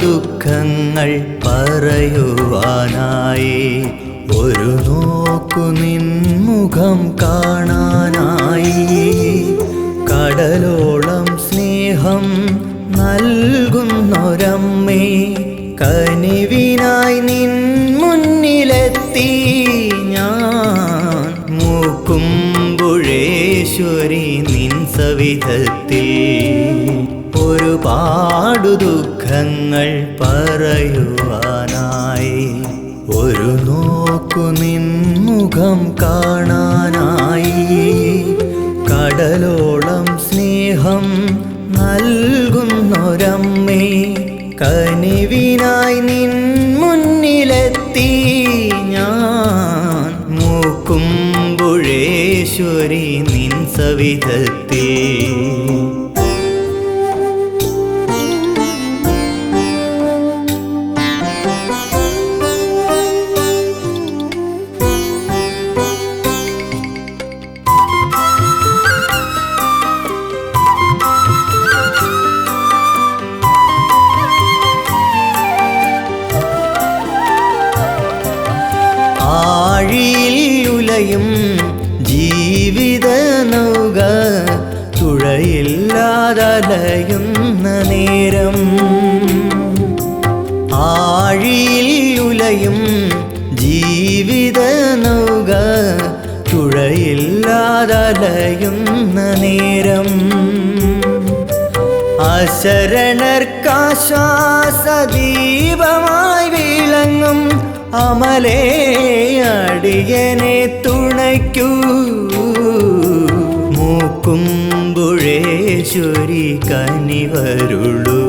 ദുഃഖങ്ങൾ പറയുവാനായി ഒരു നോക്കു നിൻമുഖം കാണാനായി കടലോളം സ്നേഹം നൽകുന്നൊരമ്മേ കനിവിനായി നിൻ മുന്നിലെത്തി ഞാൻ മൂക്കുമ്പുഴേശ്വരി നിൻ സവിധത്തിൽ ഒരുപാടു ദുഃഖങ്ങൾ പറയുവാനായി ഒരു നോക്കു നിൻമുഖം കാണാനായി കടലോളം സ്നേഹം നൽകുന്നൊരമ്മേ കനിവിനായി നിൻ മുന്നിലെത്തി ഞാൻ മൂക്കുമ്പുഴേശ്വരി നിൻ സവിധത്തിൽ ആഴിയിലുലയും ജീവിത നൗക തുഴയില്ലാതലയുന്ന നേരം ആഴിയിലുലയും ജീവിത നൗക തുഴയില്ലാതലയുന്ന നേരം അശരണർക്കാശ്വാസദീപമായി വിളങ്ങും അമലേ അടിയനെ തുണയ്ക്കൂ മൂക്കുമ്പുഴേശ്വരി കനിവരുളൂ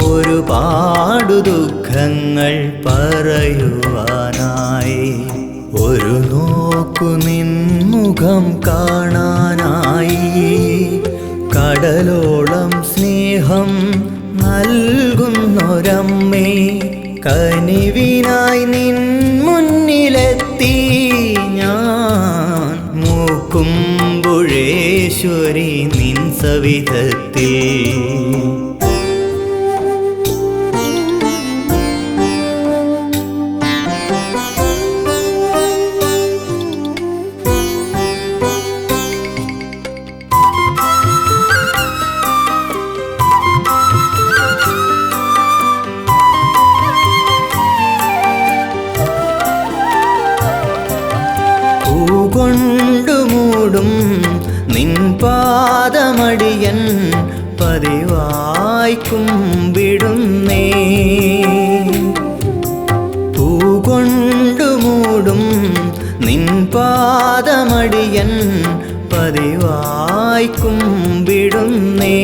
ഒരുപാടു ദുഃഖങ്ങൾ പറയുവാനായി ഒരു നോക്കു നിൻമുഖം കാണാനായി കടലോളം സ്നേഹം നൽകുന്നൊരമ്മേ കനിവിനായി നിൻ മുന്നിലെത്തി ഞാൻ മൂക്കുമ്പുഴേശ്വരി നിൻ സവിധത്തിൽ കൊണ്ടു മൂടും നിൻ പാദമടിയൻ പതിവായി കുമ്പിടുന്നേ പൂകൊണ്ടു മൂടും നിൻ പാദമടിയൻ പതിവായി കുമ്പിടുന്നേ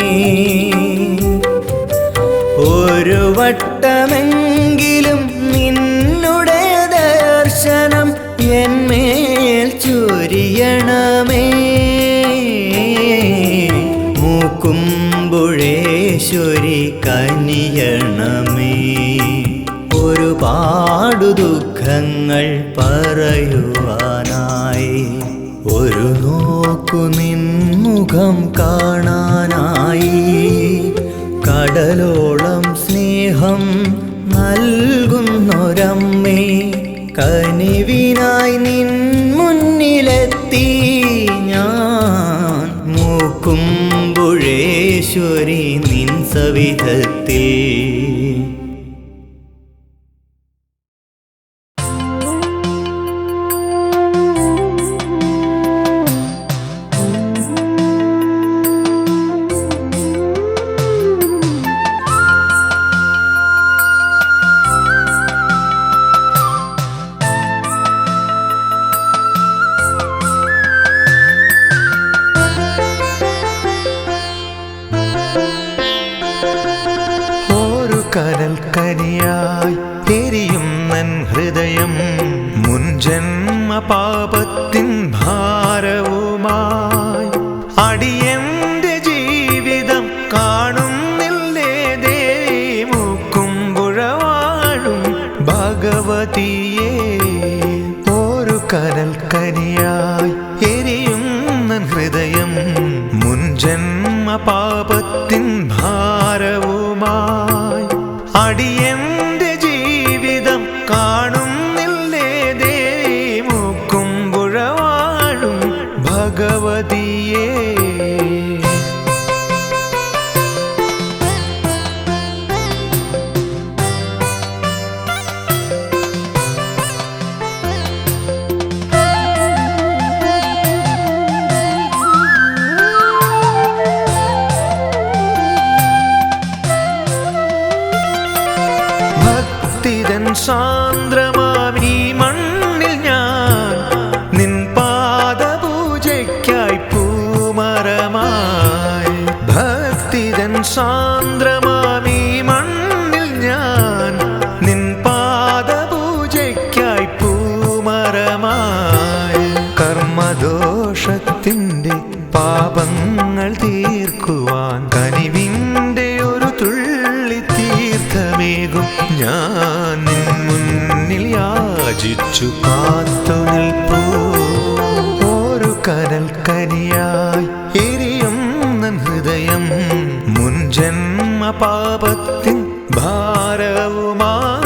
ഒരു വട്ടമെങ്കിലും നിന്നുടെ ദർശനം എന്മേൽ ചൊരിയണമേ മൂക്കുമ്പുഴേശ്വരി കനിയണമേ ഒരുപാടു ദുഃഖങ്ങൾ പറയുവാനായി ഒരു നോക്കു നിൻമുഖം കാണാനായി കടലോളം സ്നേഹം നൽകുന്നൊരമ്മേ കനിവിനായി നിൻ മുന്നിലെത്തി ഞാൻ മൂക്കുമ്പുഴേശ്വരി നിൻ സവിധത്തിൽ കനൽക്കനിയായി എരിയും നൻ ഹൃദയം മുൻജന്മ പാപത്തിൻ ഭാരവുമായി അടിയന്റെ ജീവിതം കാണുന്നില്ലേ ദേവി മൂക്കുമ്പുഴ വാഴും ഭഗവതിയേ ഒരു കനൽക്കനിയായി എരിയും നൻ ഹൃദയം മുൻജന്മ പാപത്തിൻ ഭാരവുമായി അടിയന്റെ ജീവിതം കാണുന്നില്ലേ ദേവി മുക്കുമ്പുഴ വാഴും ഭഗവതിയേ. സാന്ദ്രമാമീ മണ്ണിൽ ഞാൻ നിൻ പാദപൂജയ്ക്കായി പൂമരമായി. ഭക്തിതൻ സാന്ദ്രമാമീ മണ്ണിൽ ഞാൻ നിൻ പാദപൂജയ്ക്കായി പൂമരമായി. കർമ്മദോഷത്തിൻ്റെ പാപങ്ങൾ തീർക്കുവാൻ കനിവിൻ്റെ ഒരു തുള്ളി തീർത്ഥമേകും ഞാൻ നിൻ മുന്നിൽ യാചിച്ചു കാത്തു നിൽപ്പൂ. ഒരു കനൽ കനിയായി എരിയുന്ന ഹൃദയം മുൻജന്മ പാപത്തിൻ ഭാരവുമായി.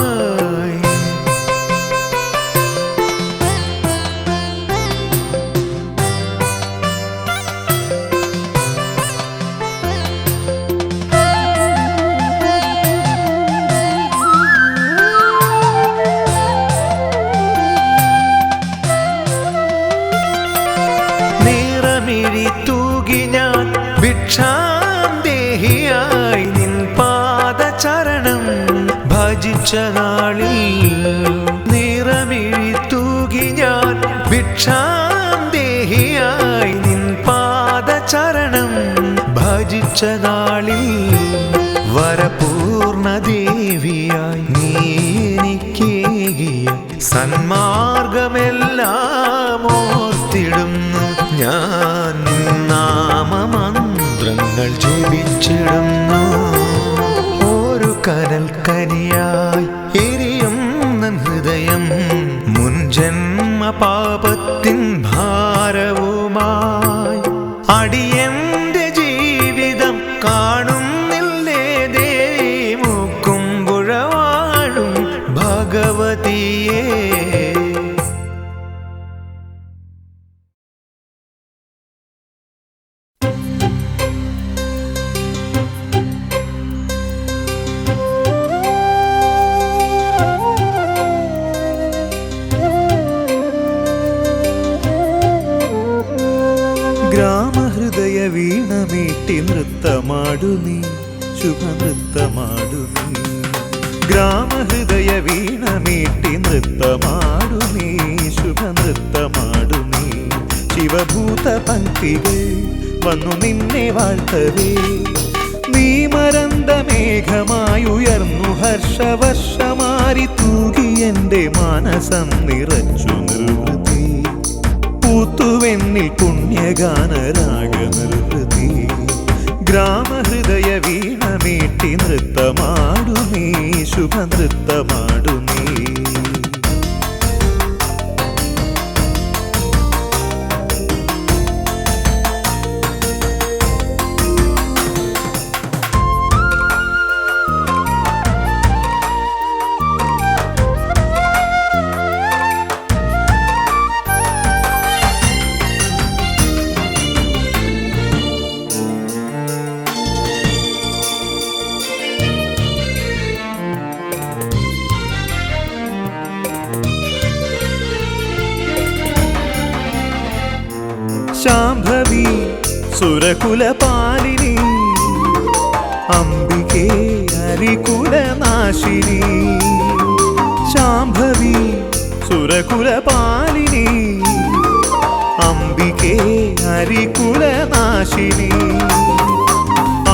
തൂകി ഞാൻ ഭിക്ഷാന്തേഹിയായി നിൻ പാദചരണം ഭജിച്ച നാളിൽ. നിറമിഴി തൂകി ഞാൻ ഭിക്ഷാന്തേഹിയായി നിൻ പാദചരണം ഭജിച്ച നാളിൽ. വരപൂർണ ദേവിയായി നീ എനിക്കേകിയ സന്മാർഗമെല്ലാം ഓർത്തിടുന്നു ഞാൻ. നാമമന്ത്രങ്ങൾ ജപിച്ചിടുന്നു. ഒരു കനൽ കനിയായി എരിയുന്ന ഹൃദയം മുൻജന്മ പാപത്തിൻ ഭാരവുമായി. അടിയന്റെ ജീവിതം കാണുന്നില്ലേ ദേവി മുക്കുമ്പുഴ വാഴും ഭഗവതിയേ. ഗ്രാമഹൃദയ വീണമീട്ടി നൃത്തമാടു നീ, ശുഭനൃത്തമാടു നീ. ഗ്രാമഹൃദയ വീണമീട്ടി നൃത്തമാടു നീ, ശുഭനൃത്തമാടു നീ. ശിവഭൂത പങ്ക്തികൾ വന്നു നിന്നെ വാഴ്ത്തവേ. നീ മരന്ത മേഘമായുയർന്നു ഹർഷവർഷമാരി തൂകി എൻ്റെ മാനസം നിറച്ചു നിർവൃതി. പൂത്തുവെന്നിൽ പുണ്യഗാനരാഗ നിർവൃതി. ഗ്രാമഹൃദയ വീണമീട്ടി നൃത്തമാടു നീ, ശുഭനൃത്തമാടു നീ. ശാംഭവി സുരകുലപാലിനി, അംബികേ ഹരികുലനാശിനി. ശാംഭവി സുരകുലപാലിനി, അംബികേ ഹരികുലനാശിനി.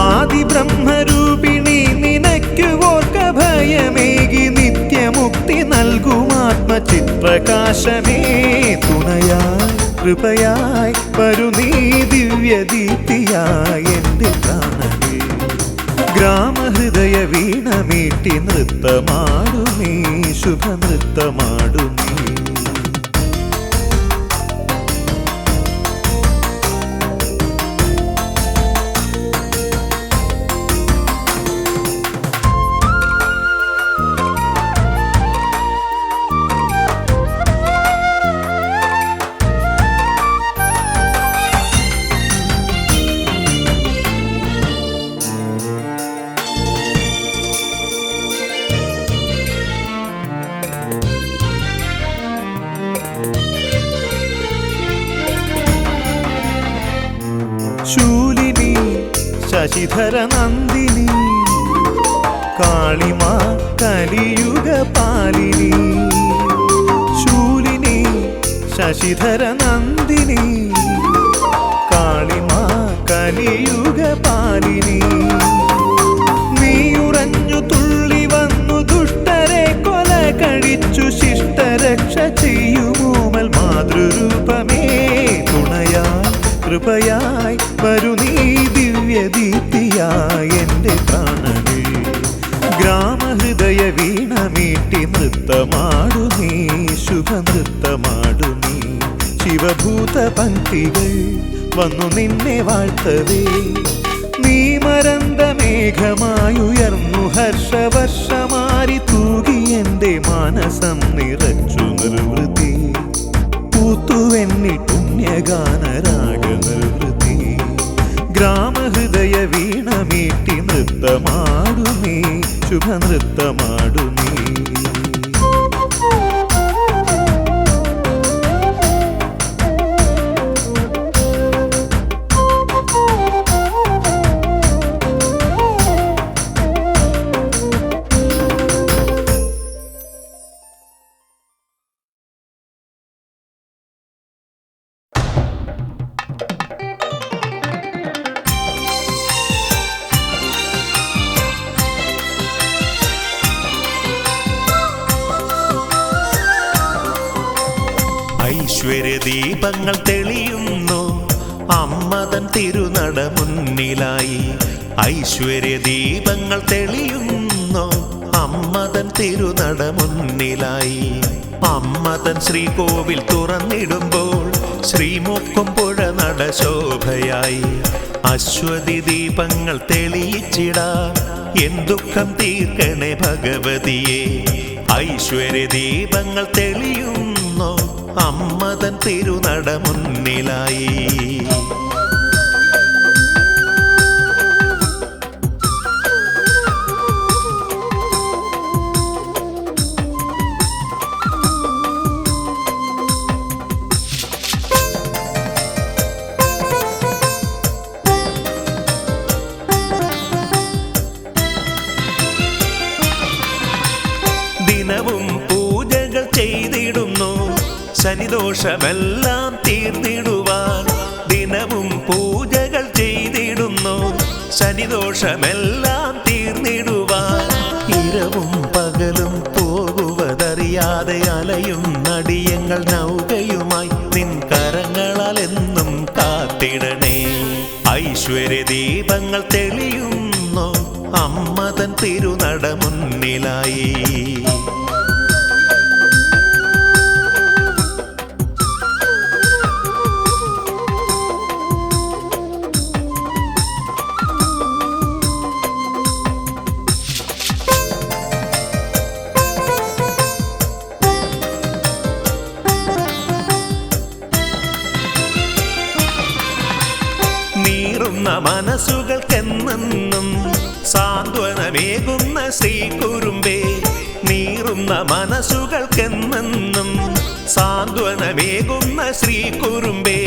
ആദിബ്രഹ്മരൂപിണി നിനക്കു ഓർക്ക ഭയമേകി നിത്യമുക്തി നൽകുമാത്മചിത്രകാശമേ. തുണയായി കൃപയായി വരു നീ ദിവ്യദീപ്തിയായി എൻ്റെ പ്രാണനേ. ഗ്രാമഹൃദയ വീണമീട്ടി നൃത്തമാടു നീ, ശുഭനൃത്തമാടു നീ. ശശിധര നന്ദിനി കാളിമാ കലിയുഗ പാലിനി ശൂലിനി ശശിധര നന്ദിനി കാളിമാ കലിയുഗ പാലിനി നീയുറഞ്ഞു തുള്ളി വന്നു ദുഷ്ടരെ കൊല കഴിച്ചു ശിഷ്ടരക്ഷ ചെയ്യുമോമൽ മാതൃരൂപമേ തുണയായി കൃപയായി വരു നീ ദിവ്യദീപ്തിയായി എൻ്റെ പ്രാണനേ ഗ്രാമഹൃദയ വീണമീട്ടി നൃത്തമാടു നീ ശുഭനൃത്തമാടു നീ ശിവഭൂത പങ്ക്തികൾ വന്നു നിന്നെ വാഴ്ത്തവേ നീ മരന്ത മേഘമായുയർന്നു ഹർഷവർഷമാരി തൂകി എൻ്റെ മാനസം നിറച്ചു നിർവൃതി പൂത്തുവെന്നി പുണ്യഗാനരാഗ നിർവൃതി ഗ്രാമഹൃദയ വീണമീട്ടി നൃത്തമാടു നീ ശുഭനൃത്തമാടു നീ ഐശ്വര്യദീപങ്ങൾ തെളിയുന്നു അമ്മതൻ തിരുനട മുന്നിലായി ഐശ്വര്യദീപങ്ങൾ തെളിയുന്നു അമ്മതൻ തിരുനട മുന്നിലായി അമ്മതൻ ശ്രീകോവിൽ തുറന്നിടുമ്പോൾ ശ്രീമുക്കുംപുഴ നട ശോഭയായി അശ്വതി ദീപങ്ങൾ തെളിയിച്ചിടാ എൻ ദുഃഖം തീർക്കണേ ഭഗവതിയെ ഐശ്വര്യദീപങ്ങൾ തെളിയുന്നു അമ്മതൻ തിരുനട മുന്നിലായി ദിനവും പൂജകൾ ചെയ്തിടുന്നു ശനിദോഷമെല്ലാം തീർന്നിടുവാൻ ദിനവും പൂജകൾ ചെയ്തിടുന്നു ശനിദോഷമെല്ലാം തീർന്നിടുവാൻ ഇരവും പകലും പോകുവതറിയാതെ അലയും നടിയങ്ങൾ നൗകയുമായി നിൻ കരങ്ങളാൽ എന്നും കാത്തിടണേ ഐശ്വര്യദീപങ്ങൾ തെളിയുന്നു അമ്മതൻ തിരുനട മുന്നിലായി നീറുന്ന മനസ്സുകൾക്കെന്നും സാന്ത്വനമേകുന്ന ശ്രീകുറുമ്പേ നീറുന്ന മനസ്സുകൾക്കെന്നും സാന്ത്വനമേകുന്ന ശ്രീകുറുമ്പേ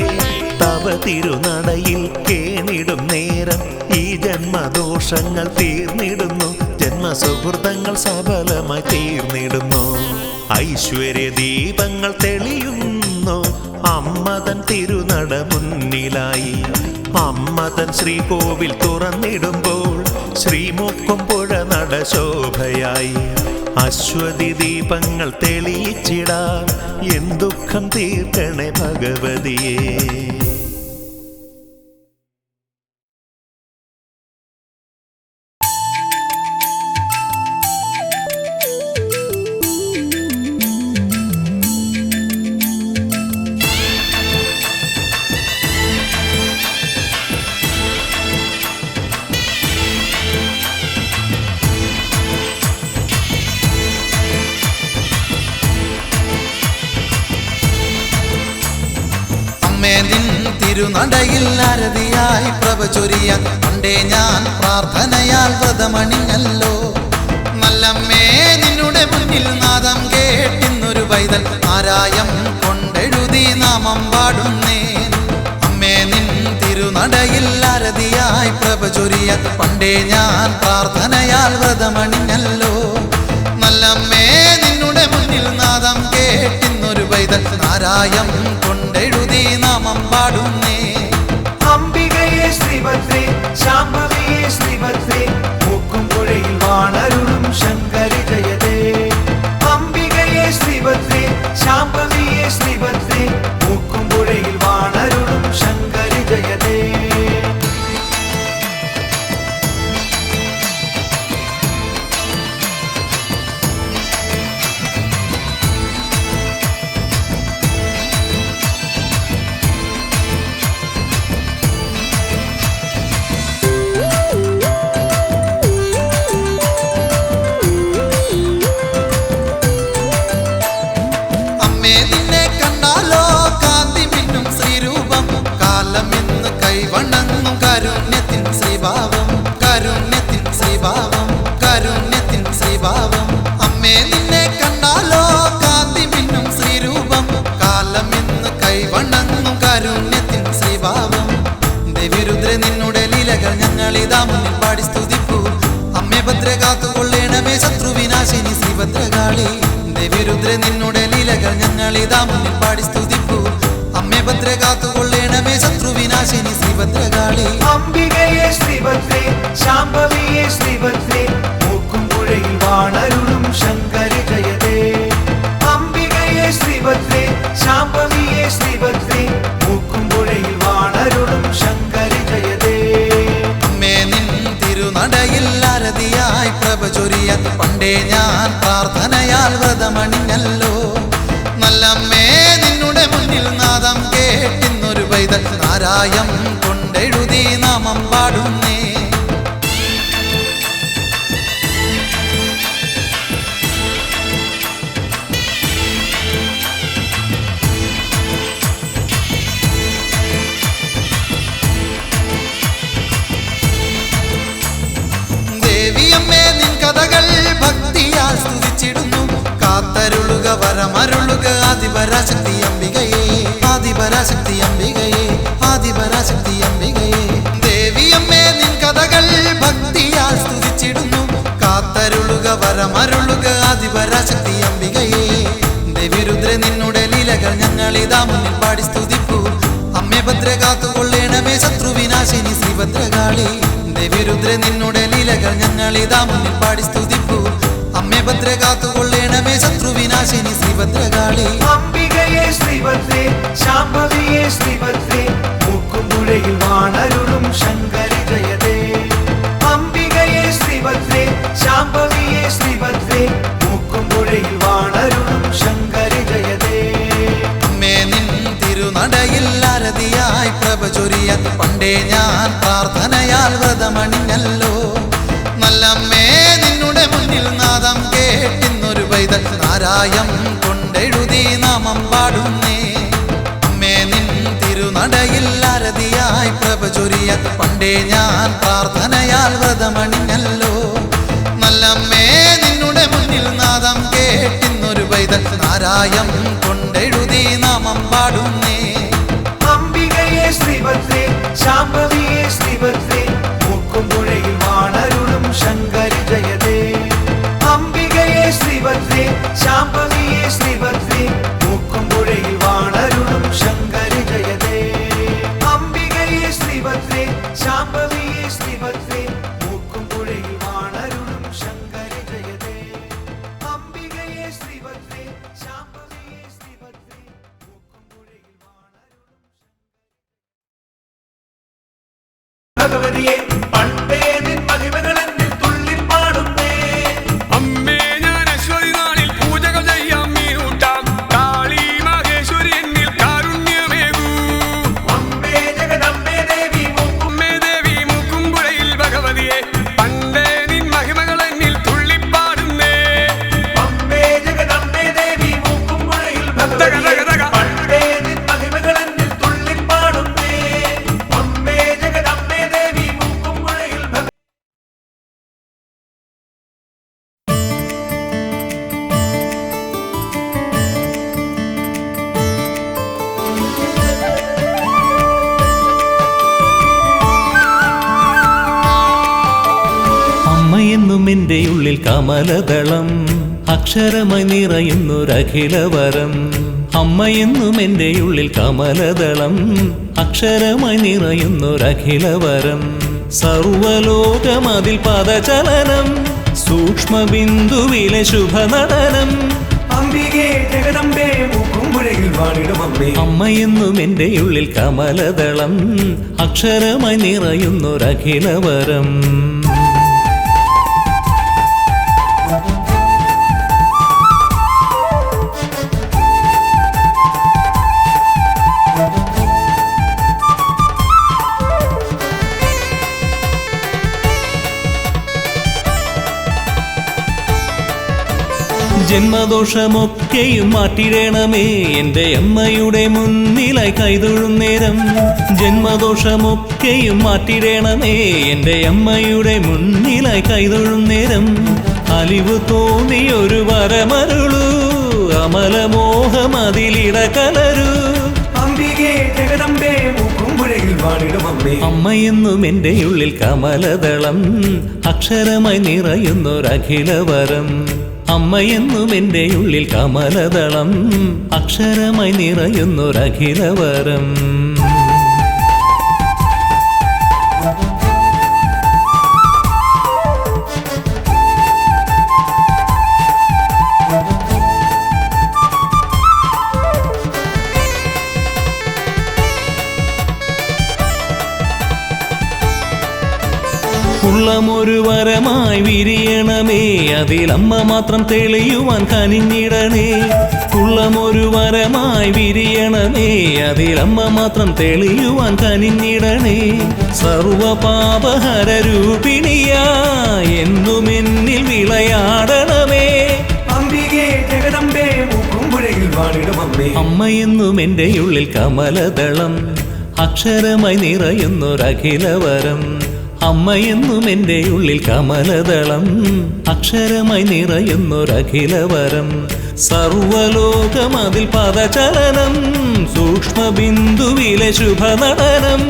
തവ തിരുനടയിൽ കേണിടും നേരം ഈ ജന്മദോഷങ്ങൾ തീർന്നിടുന്നു ജന്മസുഹൃതങ്ങൾ സഫലമായി തീർന്നിടുന്നു ഐശ്വര്യദീപങ്ങൾ തെളിയുന്നു അമ്മതൻ തിരുനട മുന്നിലായി അമ്മതൻ ശ്രീകോവിൽ തുറന്നിടുമ്പോൾ ശ്രീമുക്കുംപുഴ നട ശോഭയായി അശ്വതി ദീപങ്ങൾ തെളിയിച്ചിടാ എൻ ദുഃഖം തീർക്കണേ ഭഗവതിയെ തിരുനടയിൽ ആരതിയായി പ്രഭ ചൊരിയാൻ പണ്ടേ ഞാൻ പ്രാർത്ഥനയാൽ വ്രതമണിഞ്ഞല്ലോ നല്ലമ്മേ നിന്നുടെ മുന്നിൽ നാദം കേട്ടിന്നൊരു പൈതൽ ആരായം കൊണ്ടെഴുതി നാമം പാടുന്നേ അമ്മേ നിൻ തിരുന തിരുനടയിൽ അരതിയായി പ്രഭ ചൊരിയാൻ പണ്ടേ ഞാൻ പ്രാർത്ഥനയാൽ വ്രതമണിഞ്ഞല്ലോ. നല്ലമ്മേ നിന്നുടെ മുന്നിൽ നാദം കേട്ടിന്നൊരു പൈതൽ നാരായം കൊണ്ടെഴുതി നാമം പാടുന്നേ. അംബികയെ ശ്രീഭദ്രേ ശാംഭവിയെ ശ്രീഭദ്രേ മൂക്കും പുഴയിൽ വാണരുളും ശങ്കരി ജയതേ. അംബികയെ ശ്രീഭദ്രേ ശാംഭവിയെ ശ്രീഭദ്രേ മൂക്കും പുഴയിൽ വാണരുളും ശങ്കരി ജയതേ. അമ്മേ നിന്നെ കണ്ടാലോ കാന്തി മിന്നും ശ്രീരൂപം കാലം ഇന്ന് കൈവണങ്ങും കാരുണ്യത്തിൻ ശ്രീഭാവം കാരുണ്യത്തിൻ ശ്രീഭാവം കാരുണ്യത്തിൻ ശ്രീഭാവം. അമ്മേ നിന്നെ കണ്ടാലോ കാന്തി മിന്നും ശ്രീരൂപം കാലം ഇന്ന് കൈവണങ്ങും കാരുണ്യത്തിൻ ശ്രീഭാവം. ദേവിരുദ്ര നിന്നുടെ ലീലകൾ ഞങ്ങളിതാ മുന്നിൽ പാടി സ്തുതിപ്പൂ. അമ്മേ ഭദ്ര കാത്തുകൊള്ളേണമേ ശത്രുവിനാശിനി ശ്രീഭദ്രകാളി. ദേവിരുദ്ര നിന്നുടെ ലീലകൾ ഞങ്ങളിതാ മുന്നിൽ പാടി സ്തുതിപ്പൂ. അമ്മേ ഭദ്ര കാത്തുകൊള്ളേണമേ ശത്രുവിനാശിനി ശ്രീഭദ്രകാളി. അംബികയെ ശ്രീഭദ്രേ ശാംഭവിയെ ശ്രീഭദ്രേ മൂക്കും പുഴയിൽ വാണരുളും ശങ്കരി ജയതേ. അംബികയെ ശ്രീഭദ്രേ ശാംഭവിയെ ശ്രീഭദ്രേ മൂക്കും പുഴയിൽ വാണരുളും ശങ്കരി ജയതേ. അമ്മേ നിൻ തിരുനടയിൽ അരതിയായി പ്രഭ ചൊരിയാൻ പണ്ടേ ഞാൻ പ്രാർത്ഥനയാൽ വ്രതമണിഞ്ഞല്ലോ. നല്ലമ്മേ നിന്നുടെ മുന്നിൽ നാദം കേട്ടിന്നൊരു പൈതൽ നാരായം കൊണ്ടെഴുതി നാമം പാടുന്നേ. ദേവിയമ്മേ നിൻ കഥകൾ ഭക്തിയാൽ സ്തുതിച്ചിടുന്നു. കാത്തരുളുക വരമരുളുക ആദിപരാശക്തി അംബികയെ ആദിപരാശക്തി അംബികയെ ആദിപരാശക്തി അംബികയെ. ദേവിയമ്മേ നിൻ കഥകൾ ഭക്തിയാൽ സ്തുതിച്ചിടുന്നു. കാത്തരുളുക വരമരുളുക ആദിപരാശക്തി അംബികയെ. ദേവിരുദ്ര നിന്നുടെ ലീലകൾ ഞങ്ങളിതാ മുന്നിൽ പാടി സ്തുതിപ്പൂ. അമ്മേ ഭദ്ര കാത്തുകൊള്ളേണമേ ശത്രുവിനാശിനി ശ്രീഭദ്രകാളി. ദേവിരുദ്ര നിന്നുടെ ലീലകൾ ഞങ്ങളിതാ മുന്നിൽ പാടി സ്തുതിപ്പൂ. അമ്മേ ഭദ്ര കാത്തുകൊള്ളേണമേ ശത്രുവിനാശിനി ശ്രീഭദ്രകാളി. അംബികയെ ശ്രീഭദ്രേ ശാംഭവിയെ ശ്രീഭദ്രേ മൂക്കും പുഴയിൽ വാണരുളും ശങ്കരി ജയതേ. അംബികയെ ശ്രീഭദ്രേ ശാംഭവിയെ ശ്രീഭദ്രേ മൂക്കും പുഴയിൽ വാണരുളും ശങ്കരി ജയതേ. അമ്മേ നിൻ തിരുനടയിൽ അരതിയായി പ്രഭ ചൊരിയാൻ പണ്ടേ ഞാൻ പ്രാർത്ഥനയാൽ വ്രതമണിഞ്ഞല്ലോ. നല്ലമ്മേ നിന്നുടെ മുന്നിൽ നാദം കേട്ടിന്നൊരു പൈതൽ നാരായം കൊണ്ടെഴുതി നാമം പാടുന്നേ. അമ്മേ നിൻ തിരുനടയിൽ അരതിയായി പ്രഭ ചൊരിയാൻ പണ്ടേ ഞാൻ പ്രാർത്ഥനയാൽ വ്രതമണിഞ്ഞല്ലോ. നല്ലമ്മേ നിന്നുടെ മുന്നിൽ നാദം കേട്ടിന്നൊരു പൈതൽ നാരായം കൊണ്ടെഴുതി നാമം പാടുന്നേ. അംബികയെ ശ്രീഭദ്രേ ശാംഭവിയെ ശ്രീഭദ്രേ മൂക്കും പുഴയിൽ വാണരുളും ശങ്കരി ജയതേ. അംബികയെ ശ്രീഭദ്രേ ശാംഭവിയെ ശ്രീഭദ്രേ മൂക്കും പുഴയിൽ വാണരുളും ശങ്കരി ജയതേ. അംബികയെ ശ്രീഭദ്രേ ശാംഭവിയെ ശ്രീഭദ്രേ മൂക്കും പുഴയിൽ വാണരുളും ശങ്കരി ജയതേ. അംബികയെ ശ്രീഭദ്രേ ശാംഭവിയെ ശ്രീഭദ്രേ മൂക്കും പുഴയിൽ വാണരുളും ഭഗവതിയെ പണ്ടേ നിൻ മഹിമകൾ എന്നിൽ തുള്ളിപ്പാടുന്നേ. അമ്മേ ഞാൻ അശ്വതി നാളിൽ പൂജകൾ ചെയ്യാം മീനൂട്ടാം കാളി മഹേശ്വരി എന്നിൽ കാരുണ്യമേകൂ. അമ്മേ ജഗദമ്മേ ദേവി അമ്മേ ദേവി മൂക്കുംപുഴയിൽ ഭഗവതിയെ പണ്ടേ നിൻ മഹിമകൾ എന്നിൽ തുള്ളിപ്പാടുന്നേ. അമ്മേ ജഗദമ്മേ ദേവി മൂക്കും പുഴയിൽ ഭഗവതിയെ പണ്ടേ നിൻ മഹിമകൾ എന്നിൽ തുള്ളിപ്പാടുന്നേ. അമ്മേ ജഗദമ്മേ ദേവി മൂക്കും കമലദളം അക്ഷരമായി നിറയുന്നൊരഖിലവരം അമ്മയെന്നും എൻ്റെ ഉള്ളിൽ കമലദളം അക്ഷരമായി നിറയുന്നൊരഖിലവരം സർവലോകമതിൽ പദചലനം സൂക്ഷ്മബിന്ദുവിലെ ശുഭനടനം അംബികേ ജഗദംബേ മൂക്കുംപുഴയിൽ വാണിടും അമ്മേ അമ്മയെന്നും എൻ്റെ ഉള്ളിൽ കമലദളം അക്ഷരമായി നിറയുന്നൊരഖിലവരം ജന്മദോഷമൊക്കെയും മാറ്റിടണമേ എൻ്റെ അമ്മയുടെ മുന്നിലായി കൈതൊഴും നേരം ജന്മദോഷമൊക്കെയും മാറ്റിടണമേ എൻ്റെ അമ്മയുടെ മുന്നിലായി കൈതൊഴും നേരം അലിവ് തോന്നിയൊരു വരമരുളൂ അമലമോഹമതിലിടകലരൂ അംബികേ ജഗദംബേ മൂക്കുംപുഴയിൽ വാണിടും അമ്മേ അമ്മയെന്നും എൻ്റെ ഉള്ളിൽ കമലദളം അക്ഷരമായി നിറയുന്നൊരഖിലവരം അമ്മയെന്നും എൻ്റെ ഉള്ളിൽ കമലദളം അക്ഷരമായി നിറയുന്നൊരഖിലവരം ഉള്ളമൊരു വരമായി വിരിയണമേ അതിലമ്മ മാത്രം തെളിയുവാൻ കനിഞ്ഞിടണേ ഉള്ളമൊരു വരമായി വിരിയണമേ അതിലമ്മ മാത്രം തെളിയുവാൻ കനിഞ്ഞിടണേ സർവപാപഹര രൂപിണിയാ എന്നും എന്നിൽ വിളയാടണമേ അംബികേ ജഗദംബേ മൂക്കുംപുഴയിൽ വാണിടും അമ്മേ അമ്മയെന്നും എൻ്റെ ഉള്ളിൽ കമലദളം അക്ഷരമായി നിറയുന്നൊരഖിലവരം അമ്മയെന്നും എൻ്റെ ഉള്ളിൽ കമലദളം അക്ഷരമായി നിറയുന്നൊരഖിലവരം സർവലോകമതിൽ പദചലനം സൂക്ഷ്മബിന്ദുവിലെ ശുഭനടനം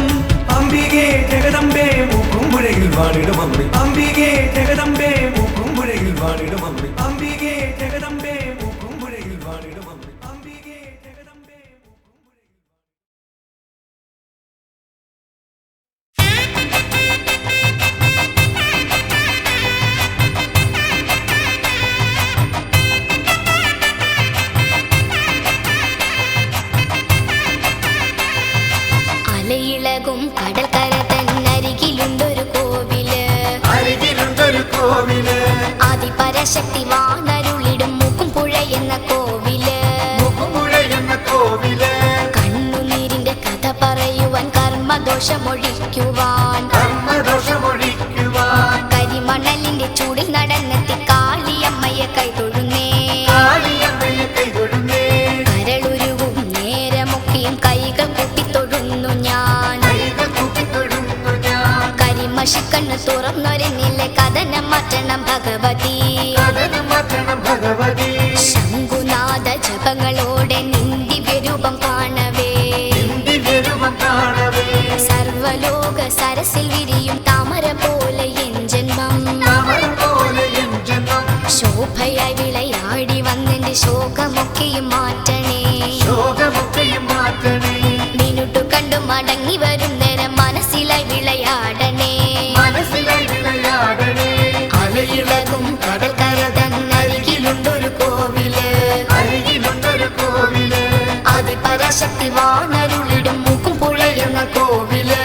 അംബികേ ജഗദംബേ മൂക്കുംപുഴയിൽ വാണിടും അമ്മേ അംബികേ ജഗദംബേ മൂക്കുംപുഴയിൽ വാണിടും അമ്മേ അംബികേ ജഗദംബേ മൂക്കുംപുഴയിൽ വാണിടും അമ്മേ അംബികേ ജഗദംബേ അലയിളകും കടൽക്കര തന്നരികിലുണ്ടൊരു കോവില് ആദിപരാശക്തി വാണരുളിടും മൂക്കുംപുഴ എന്ന കോവില് കണ്ണുനീരിന്റെ കഥ പറയുവാൻ കർമ്മദോഷമൊഴിക്കുവാൻ കരിമണലിന്റെ ചൂടിൽ നടന്നെത്തി കാളിയമ്മയെ കൈതൊഴുന്നേ കരളുരുവും നേരമൊക്കെയും കൈകൾ കൂട്ടിത്തൊഴുന്നു ഞാൻ കരിമഷിക്കണ്ണ് തുറന്നൊരെന്നിലെ കഥനം മാറ്റണം ഭഗവതി ശംഖുനാഥ ജപങ്ങളോടെ നിന്ദിവ്യരൂപം കാണവേ സർവലോക സരസിൽ വിരിയും താമര പോലെ എൻ ജന്മം ശോഭയായി വിളയാടി വന്നെന്റെ ശോകമൊക്കെയും മാറ്റണേ മിനുട്ടു കണ്ടു മടങ്ങി വരും നേരം മനസ്സിലായി വിളയാടണേ അലയിളകും കടൽക്കര തന്നരികിലുണ്ടൊരു കോവില് ആദിപരാശക്തി വാണരുളിടും മൂക്കുംപുഴ എന്ന കോവില്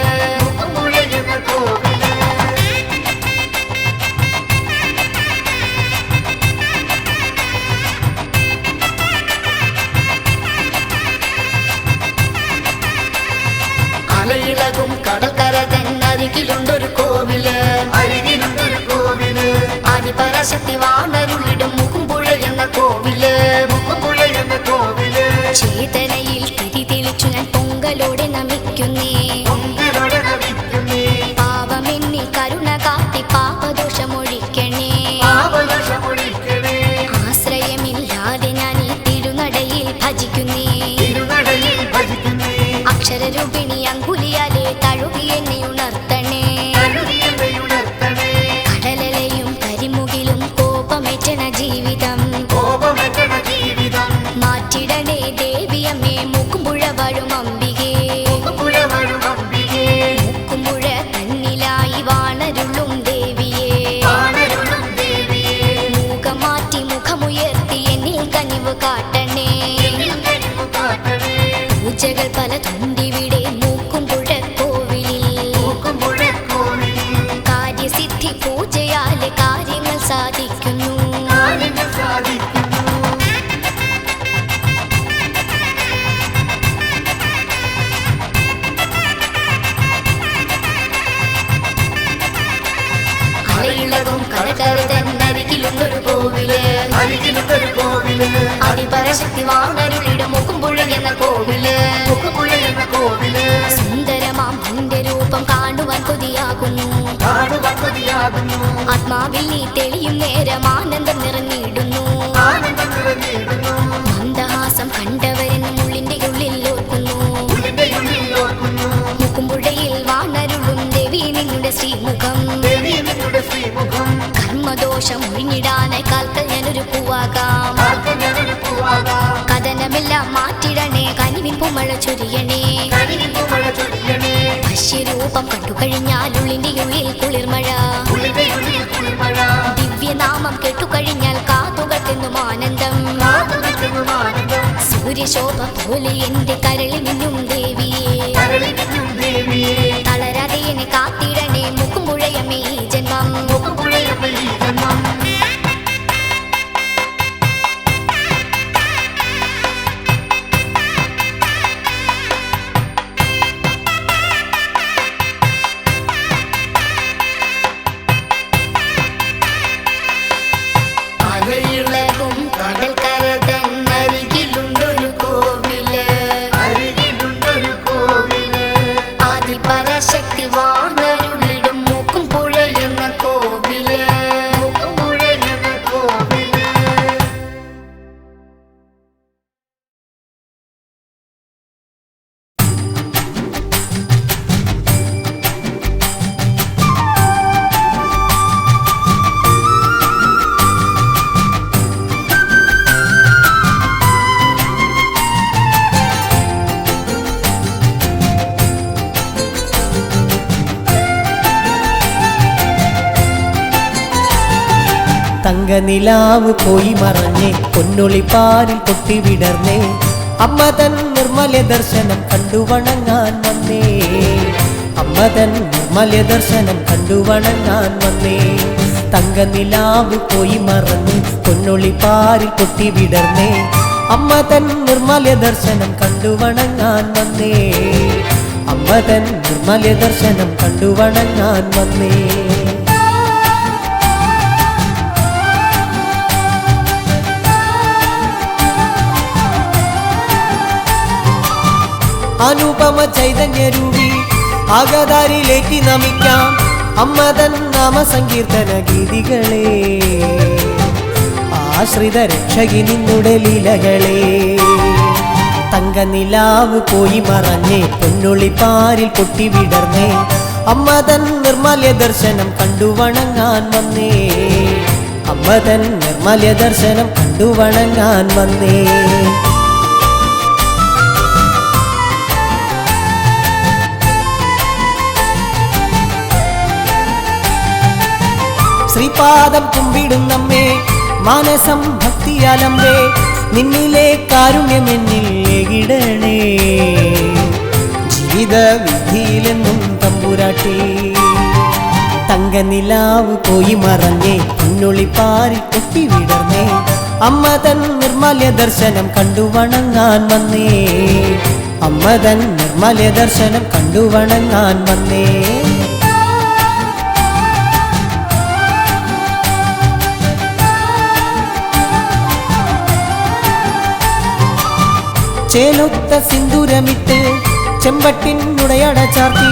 അലയിളകും കടൽക്കര തന്നരികിലുണ്ടൊരു കോവില് ആദിപരാശക്തി വാണരുളിടും മൂക്കുംപുഴ എന്ന കോവില് ചേതനയിൽ തിരി തെളിച്ചു ഞാൻ പൊങ്കലോടെ നമിക്കുന്നേ പാപമെന്നിൽ കരുണ കാട്ടി പാപദോഷമൊഴിക്കണേ ആശ്രയമില്ലാതെ ഞാൻ ഈ തിരുനടയിൽ ഭജിക്കുന്നേ അക്ഷരരൂപിണി അങ്കുലിയാലെ തഴുകി എന്നെ ഉണർത്തണേ കടലലയും കരിമുകിലും കോപമേറ്റണ ജീവിതം മാറ്റിടണേ ദേവിയമ്മേ മൂക്കുമ്പുഴ വാഴും അംബികേ മൂക്കുമ്പുഴ തന്നിലായി വാണരുളും ദേവിയേ മൂകം മാറ്റി മുഖമുയർത്തി എന്നിൽ കനിവ് കാട്ടണേ പൂജകൾ പലതുണ്ടിവിടെ മൂക്കുമ്പുഴ കോവിലിൽ കാര്യസിദ്ധി പൂജയാലെ കാര്യങ്ങൾ സാധിക്കുന്നു അലയിളകും കരകരുതന്നരികിലുണ്ടൊരു കോവില് അതിപരശക്തി വാണരുളിയുടെ മൂക്കുമ്പുഴ എന്ന കോവില് സുന്ദരമാം നിന്റെ രൂപം കാണുവാൻ കൊതിയാകുന്നു ആത്മാവിൽ നീ തെളിയും നേരം ആനന്ദം നിറഞ്ഞിടുന്നു മന്ദഹാസം കണ്ടവരെന്നും ഉള്ളിന്റെ ഉള്ളിൽ ഓർക്കുന്നു മൂക്കുമ്പുഴയിൽ വാണരുളും ദേവി നിന്നുടെ ശ്രീമുഖം കർമ്മദോഷം ഒഴിഞ്ഞിടാനായി കാൽക്കൽ ഞാനൊരു പൂവാകാം കഥനമെല്ലാം മാറ്റിടണേ കനിവിൻ പൂമഴ ചൊരിയണേ വശ്യരൂപം കണ്ടു കഴിഞ്ഞാലുള്ളിന്റെ ഉള്ളിൽ കുളിർമഴ ദിവ്യനാമം കേട്ടുകഴിഞ്ഞാൽ കാതുകൾക്കെന്നും ആനന്ദം സൂര്യശോഭ പോലെ എന്റെ കരളിൽ നിന്നും ദേവിയെ തളരാതെ എന്നെ കാത്തിടണേ മൂക്കുമ്പുഴയമ്മേ ഈ ജന്മം അലയിളകും കടൽക്കര തന്നരികിലുണ്ടൊരു കോവില് ആദിപരാശക്തി വാണരുളിടും മൂക്കുംപുഴ എന്ന കോവില് തങ്കനിലാവ് പോയി മറഞ്ഞേ പൊന്നൊളിപ്പാരിൽ പൊട്ടിവിടർന്നേ അമ്മ തൻ നിർമ്മല ദർശനം കണ്ടു വണങ്ങാൻ വന്നേ അമ്മ തൻ നിർമ്മല ദർശനം കണ്ടു വണങ്ങാൻ വന്നേ തങ്കനിലാവ് പോയി മറഞ്ഞ് പൊന്നൊളിപ്പാരിൽ പൊട്ടിവിടർന്നേ അമ്മ തൻ നിർമ്മല ദർശനം കണ്ടു വണങ്ങാൻ വന്നേ അമ്മ തൻ നിർമ്മല ദർശനം കണ്ടു വണങ്ങാൻ വന്നേ അനുപമ ചൈതന്യരൂപി ആഗതാരിലേറ്റി നമിക്കാം അമ്മതൻ നാമസങ്കീർത്തന ഗീതികളെ ആശ്രിത രക്ഷകി നിന്നുടെ ലീലകളെ തങ്കനിലാവ് പോയി മറഞ്ഞേ പൊന്നൊളിപ്പാരിൽ പൊട്ടിവിടർന്നേ അമ്മതൻ നിർമ്മല ദർശനം കണ്ടു വണങ്ങാൻ വന്നേ അമ്മതൻ നിർമ്മല ദർശനം കണ്ടു വണങ്ങാൻ വന്നേ ശ്രീപാദം കുമ്പിടുന്നമ്മേ മാനസം ഭക്തിയാലമ്പേ നിന്നിലെ കാരുണ്യമെന്നിൽ എകിടണേ ജീവിത വിധിയിലെന്നും തമ്പുരാട്ടി തങ്കനിലാവ് പോയി മറഞ്ഞേ പൊന്നൊളിപ്പാരിൽ പൊട്ടിവിടർന്നേ അമ്മ തൻ നിർമ്മല ദർശനം കണ്ടു വണങ്ങാൻ വന്നേ അമ്മ തൻ നിർമ്മല ദർശനം കണ്ടു വണങ്ങാൻ വന്നേ ചേലൊത്ത സിന്ദൂരമിട്ട് ചെമ്പട്ടിനുടയട ചാർത്തി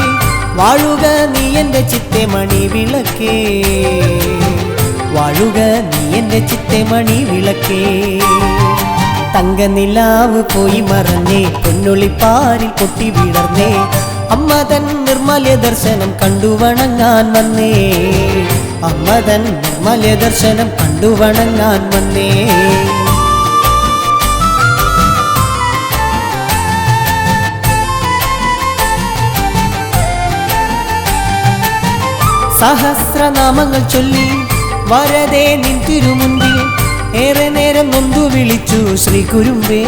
വാഴുക നീ എൻ്റെ ചിത്തെ മണി വിളക്കേ വാഴുക നീ എൻ്റെ ചിത്തെ മണി വിളക്കേ തങ്കനിലാവ് പോയി മറഞ്ഞേ പൊന്നൊളിപ്പാരിൽ പൊട്ടി വിടർന്നേ അമ്മ തൻ നിർമ്മല്യ ദർശനം കണ്ടു വണങ്ങാൻ വന്നേ. അമ്മ തൻ നിർമ്മല്യ ദർശനം കണ്ടു വണങ്ങാൻ വന്നേ. സഹസ്രനാമങ്ങൾ ചൊല്ലി വരദേ നിൻ തിരുമുൻപിൽ ഏറെ നേരം നൊന്തു വിളിച്ചു ശ്രീ കുരുമ്പേ.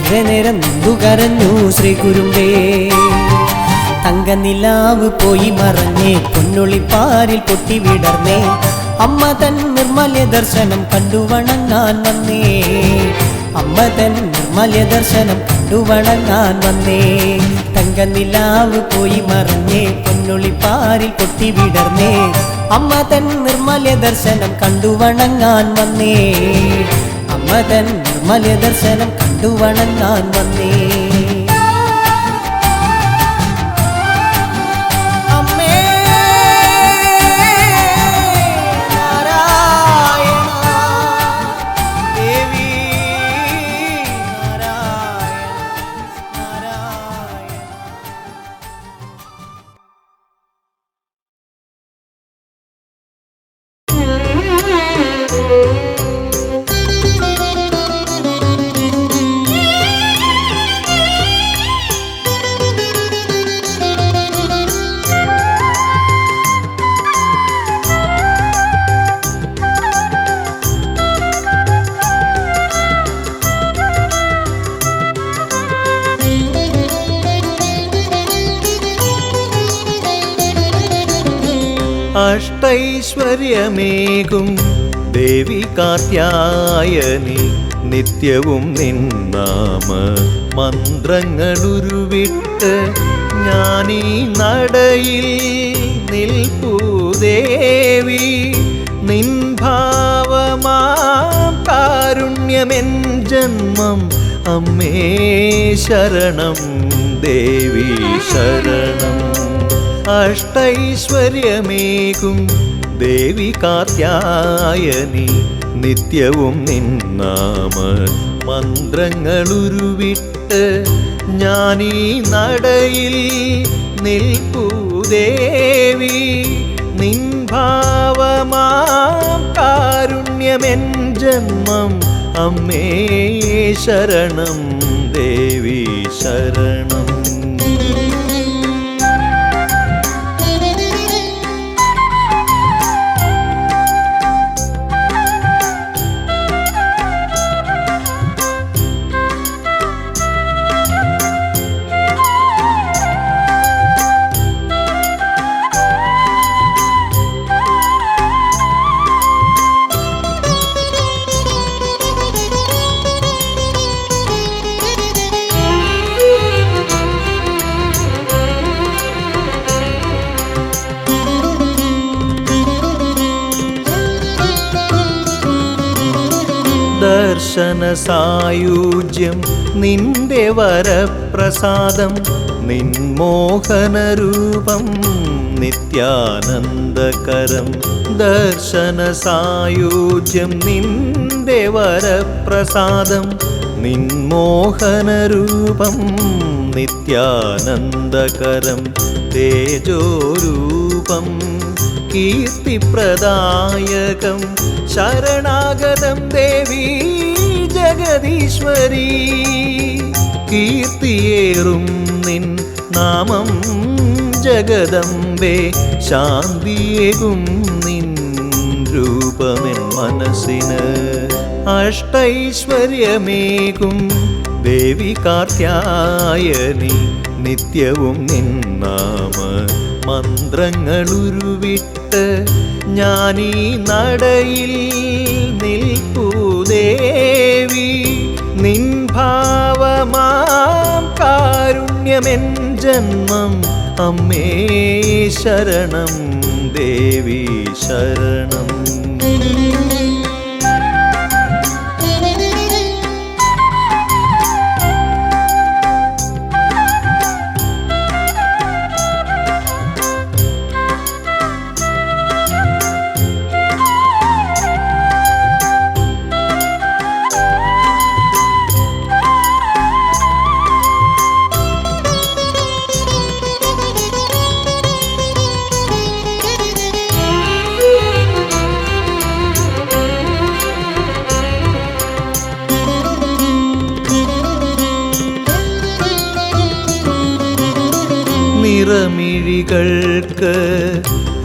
ഏറെ നേരം നൊന്തു കരഞ്ഞു ശ്രീ കുരുമ്പേ. തങ്കനിലാവ് പോയി മറഞ്ഞേ പൊന്നൊളിപ്പാരിൽ പൊട്ടി വിടർന്നേ. അമ്മ തൻ നിർമ്മല്യ ദർശനം കണ്ടു വണങ്ങാൻ വന്നേ. അമ്മ തൻ നിർമ്മല്യ ദർശനം കണ്ടു വണങ്ങാൻ വന്നേ. തങ്കനിലാവ് പോയി മറഞ്ഞേ പൊന്നൊളിപ്പാരിൽ പൊട്ടി വിടർന്നേ. അമ്മ തൻ നിർമ്മല്യ ദർശനം കണ്ടു വണങ്ങാൻ വന്നേ. അമ്മ തൻ നിർമ്മല്യ ദർശനം കണ്ടു വണങ്ങാൻ വന്നേ. അഷ്ടൈശ്വര്യമേകും ദേവി കാർത്യായനി നിത്യവും നിന്നാമ മന്ത്രങ്ങളുരുവിട്ട് ഞാനീ നടയിൽ നിൽപ്പൂ ദേവി. നിൻ ഭാവമാം കാരുണ്യമെൻ ജന്മം അമ്മേ ശരണം ദേവി ശരണം. അഷ്ടൈശ്വര്യമേകും ദേവി കാർത്യായനി നിത്യവും നിന്നാമ മന്ത്രങ്ങളുരുവിട്ട് ഞാനീ നടയിൽ നിൽപ്പൂ ദേവി. നിൻ ഭാവമാം കാരുണ്യമെൻ ജന്മം അമ്മേ ശരണം ദേവി ശരണം. ദർശന സായുജ്യം നിന്റെ വരപ്രസാദം നിൻമോഹനരൂപം നിത്യാനന്ദകരം. ദർശന സായുജ്യം നിന്റെ വരപ്രസാദം നിൻമോഹനരൂപം നിത്യാനന്ദകരം. തേജോരൂപം കീർത്തിപ്രദായകം ശരണാഗതം ദേവി ജഗദീശ്വരി. കീർത്തിയേറും നിൻ നാമം ജഗദംബേ. ശാന്തിയേകും നിൻ രൂപമെൻ മനസ്സിന്. അഷ്ടൈശ്വര്യമേകും ദേവി കാർത്യായനി നിത്യവും നിന്നാമ മന്ത്രങ്ങളുരുവിട്ട് ഞാനീ നടയിൽ നിൽപ്പൂ ദേവി. നിൻ ഭാവമാം കാരുണ്യമെൻ ജന്മം അമ്മേ ശരണം ദേവി ശരണം. നിറമിഴികൾക്ക്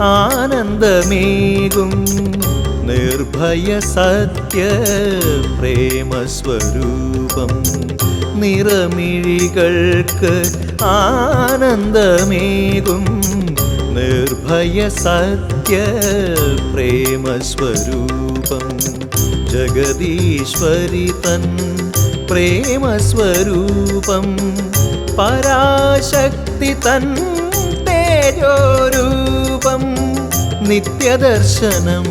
ആനന്ദമേകും നിർഭയ സത്യ പ്രേമസ്വരൂപം. നിറമിഴികൾക്ക് ആനന്ദമേകും നിർഭയ സത്യ പ്രേമസ്വരൂപം. ജഗദീശ്വരി തൻ പ്രേമസ്വരൂപം പരാശക്തി തൻ തേജോരൂപം. നിത്യദർശനം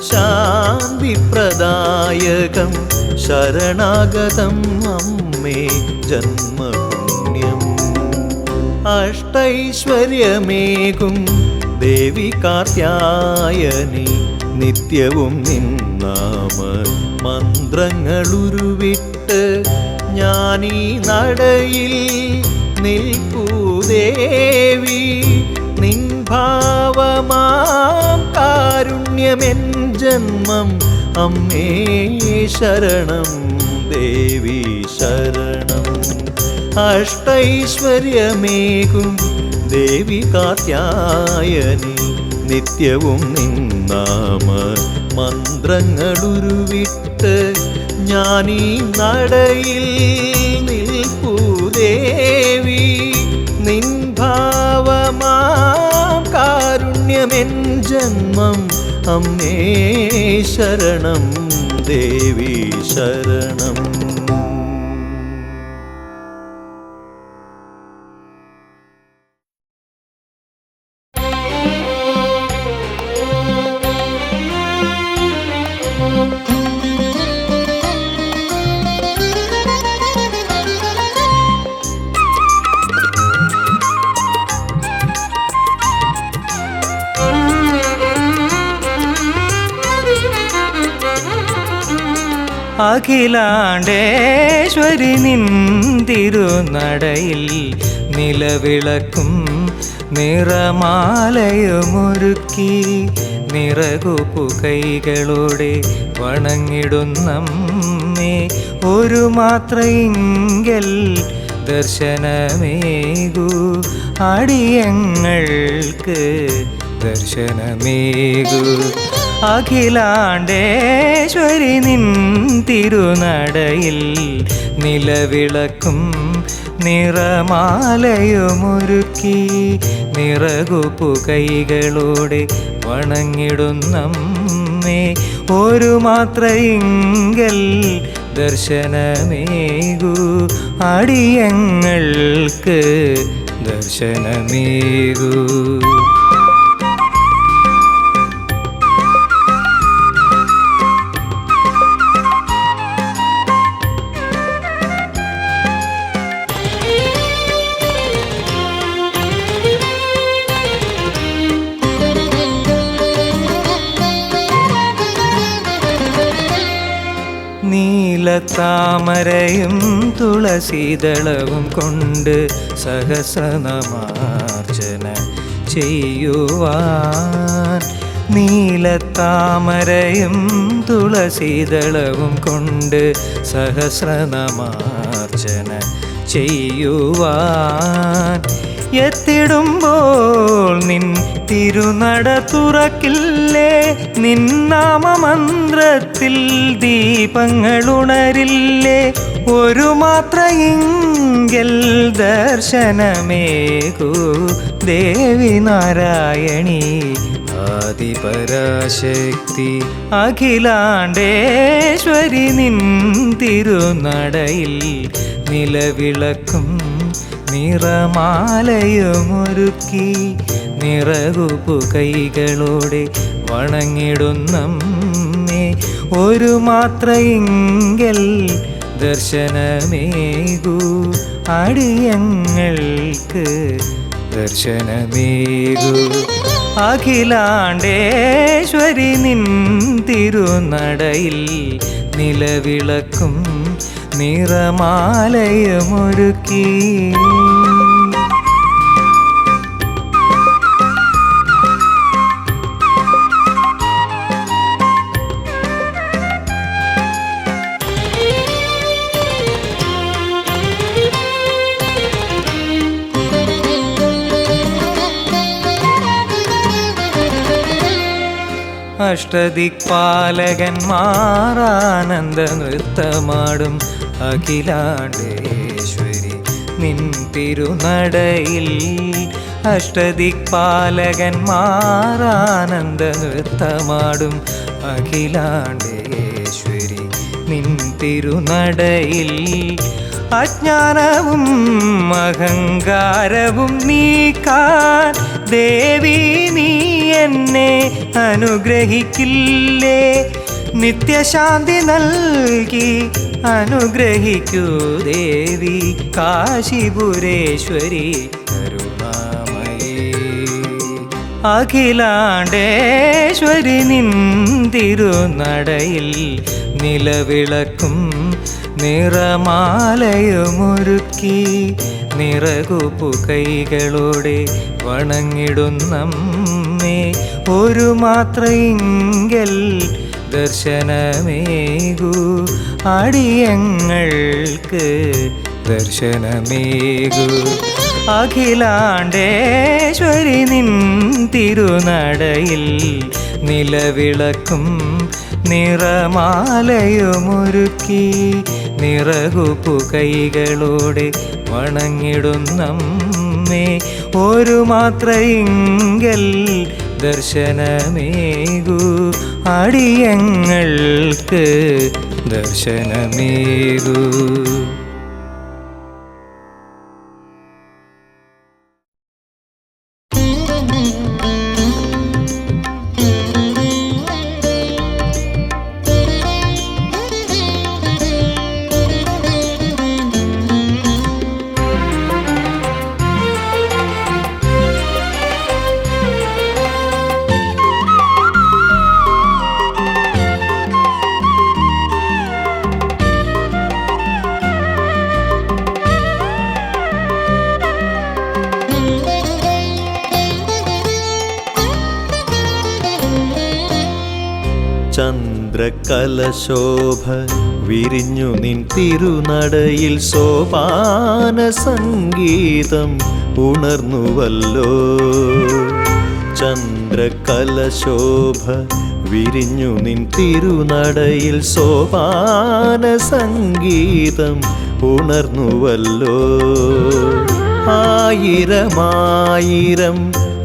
ശാന്തിപ്രദായകം ശരണാഗതം അമ്മേ ജന്മപുണ്യം. അഷ്ടൈശ്വര്യമേകും ദേവി കാർത്യായനി നിത്യവും നിന്നാമ മന്ത്രങ്ങളുരുവിട്ട് ഞാനീ നടയിൽ നിൽപ്പൂ ദേവി. നിൻ ഭാവമാം കാരുണ്യമെൻ ജന്മം അമ്മേ ശരണം ദേവി ശരണം. അഷ്ടൈശ്വര്യമേകും ദേവി കാർത്യായനി നിത്യവും നിന്നാമ മന്ത്രങ്ങളുരുവിട്ട് ഞാനീ നടയിൽ നിൽപ്പൂ ദേവി. നിൻ ഭാവമാം കാരുണ്യമെൻ ജന്മം അമ്മേ ശരണം ദേവി ശരണം. അഖിലാണ്ടേശ്വരി നിൻ തിരുനടയിൽ നിലവിളക്കും നിറമാലയുമൊരുക്കി നിറകുപ്പു കൈകളോടെ വണങ്ങിടുന്നമ്മേ ഒരു മാത്രയെങ്കിൽ ദർശനമേകൂ അടിയങ്ങൾക്ക് ദർശനമേകൂ. അഖിലാണ്ടേശ്വരി നിൻ തിരുനടയിൽ നിലവിളക്കും നിറമാലയുമൊരുക്കി നിറകുപ്പു കൈകളോടെ വണങ്ങിടുന്നമ്മേ ഒരു മാത്രയെങ്കിൽ ദർശനമേകൂ അടിയങ്ങൾക്ക് ദർശനമേകൂ. നീലത്താമരയും തുളസീദളവും കൊണ്ട് സഹസ്രനാമാർച്ചന ചെയ്യുവാൻ. നീലത്താമരയും തുളസീദളവും കൊണ്ട് സഹസ്രനാമാർച്ചന ചെയ്യുവാൻ. എത്തിടുമ്പോൾ നിൻ തിരുനട തുറക്കില്ലേ, നിന്നാമമന്ത്രത്തിൽ ദീപങ്ങളുണരില്ലേ, ഒരു മാത്രയെങ്കിൽ ദർശനമേകൂ ദേവി നാരായണി ആദിപരാശക്തി. അഖിലാണ്ടേശ്വരി നിൻ തിരുനടയിൽ നിലവിളക്കും നിറമാലയുമൊരുക്കി നിറകുപ്പു കൈകളോടെ വണങ്ങിടുന്നമ്മേ ഒരു മാത്രയെങ്കിൽ ദർശനമേകൂ അടിയങ്ങൾക്ക് ദർശനമേകൂ. അഖിലാണ്ടേശ്വരി നിൻ തിരുനടയിൽ നിലവിളക്കും നിറമാലയുമൊരുക്കി. അഷ്ടദിക്പാലകന്മാരാനന്ദ നൃത്തമാടും അഖിലാണ്ടേശ്വരി നിൻ തിരുനടയിൽ. അഷ്ടദിക്പാലകന്മാരാനന്ദ നൃത്തമാടും അഖിലാണ്ടേശ്വരി നിൻ തിരുനടയിൽ. അജ്ഞാനവും അഹങ്കാരവും നീക്കാൻ ദേവി നീ എന്നെ അനുഗ്രഹിക്കില്ലേ? നിത്യശാന്തി നൽകി അനുഗ്രഹിക്കൂ ദേവി കാശിപുരേശ്വരി കരുണാമയേ. അഖിലാണ്ടേശ്വരി നിൻ തിരുനടയിൽ നിലവിളക്കും നിറമാലയുമൊരുക്കി നിറകുപ്പു കൈകളോടെ വണങ്ങിടുന്നമ്മേ. ഒരു മാത്രയെങ്കിൽ ദർശനമേകൂ അടിയങ്ങൾക്ക് ദർശനമേകൂ. അഖിലാണ്ടേശ്വരി നിൻ തിരുനടയിൽ നിലവിളക്കും നിറമാലയുമൊരുക്കി നിറകുപ്പു കൈകളോടെ വണങ്ങിടുന്നമ്മേ. ഒരു മാത്രയെങ്കിൽ ദർശനമേകൂ അടിയങ്ങൾക്ക് ദർശനമേകൂ. ചന്ദ്രകലശോഭ വിരിഞ്ഞു നിൻ തിരുനടയിൽ സോപാന സംഗീതം ഉണർന്നുവല്ലോ. ചന്ദ്രകലശോഭ വിരിഞ്ഞു നിൻ തിരുനടയിൽ സോപാന സംഗീതം ഉണർന്നുവല്ലോ. ആയിരമായിരം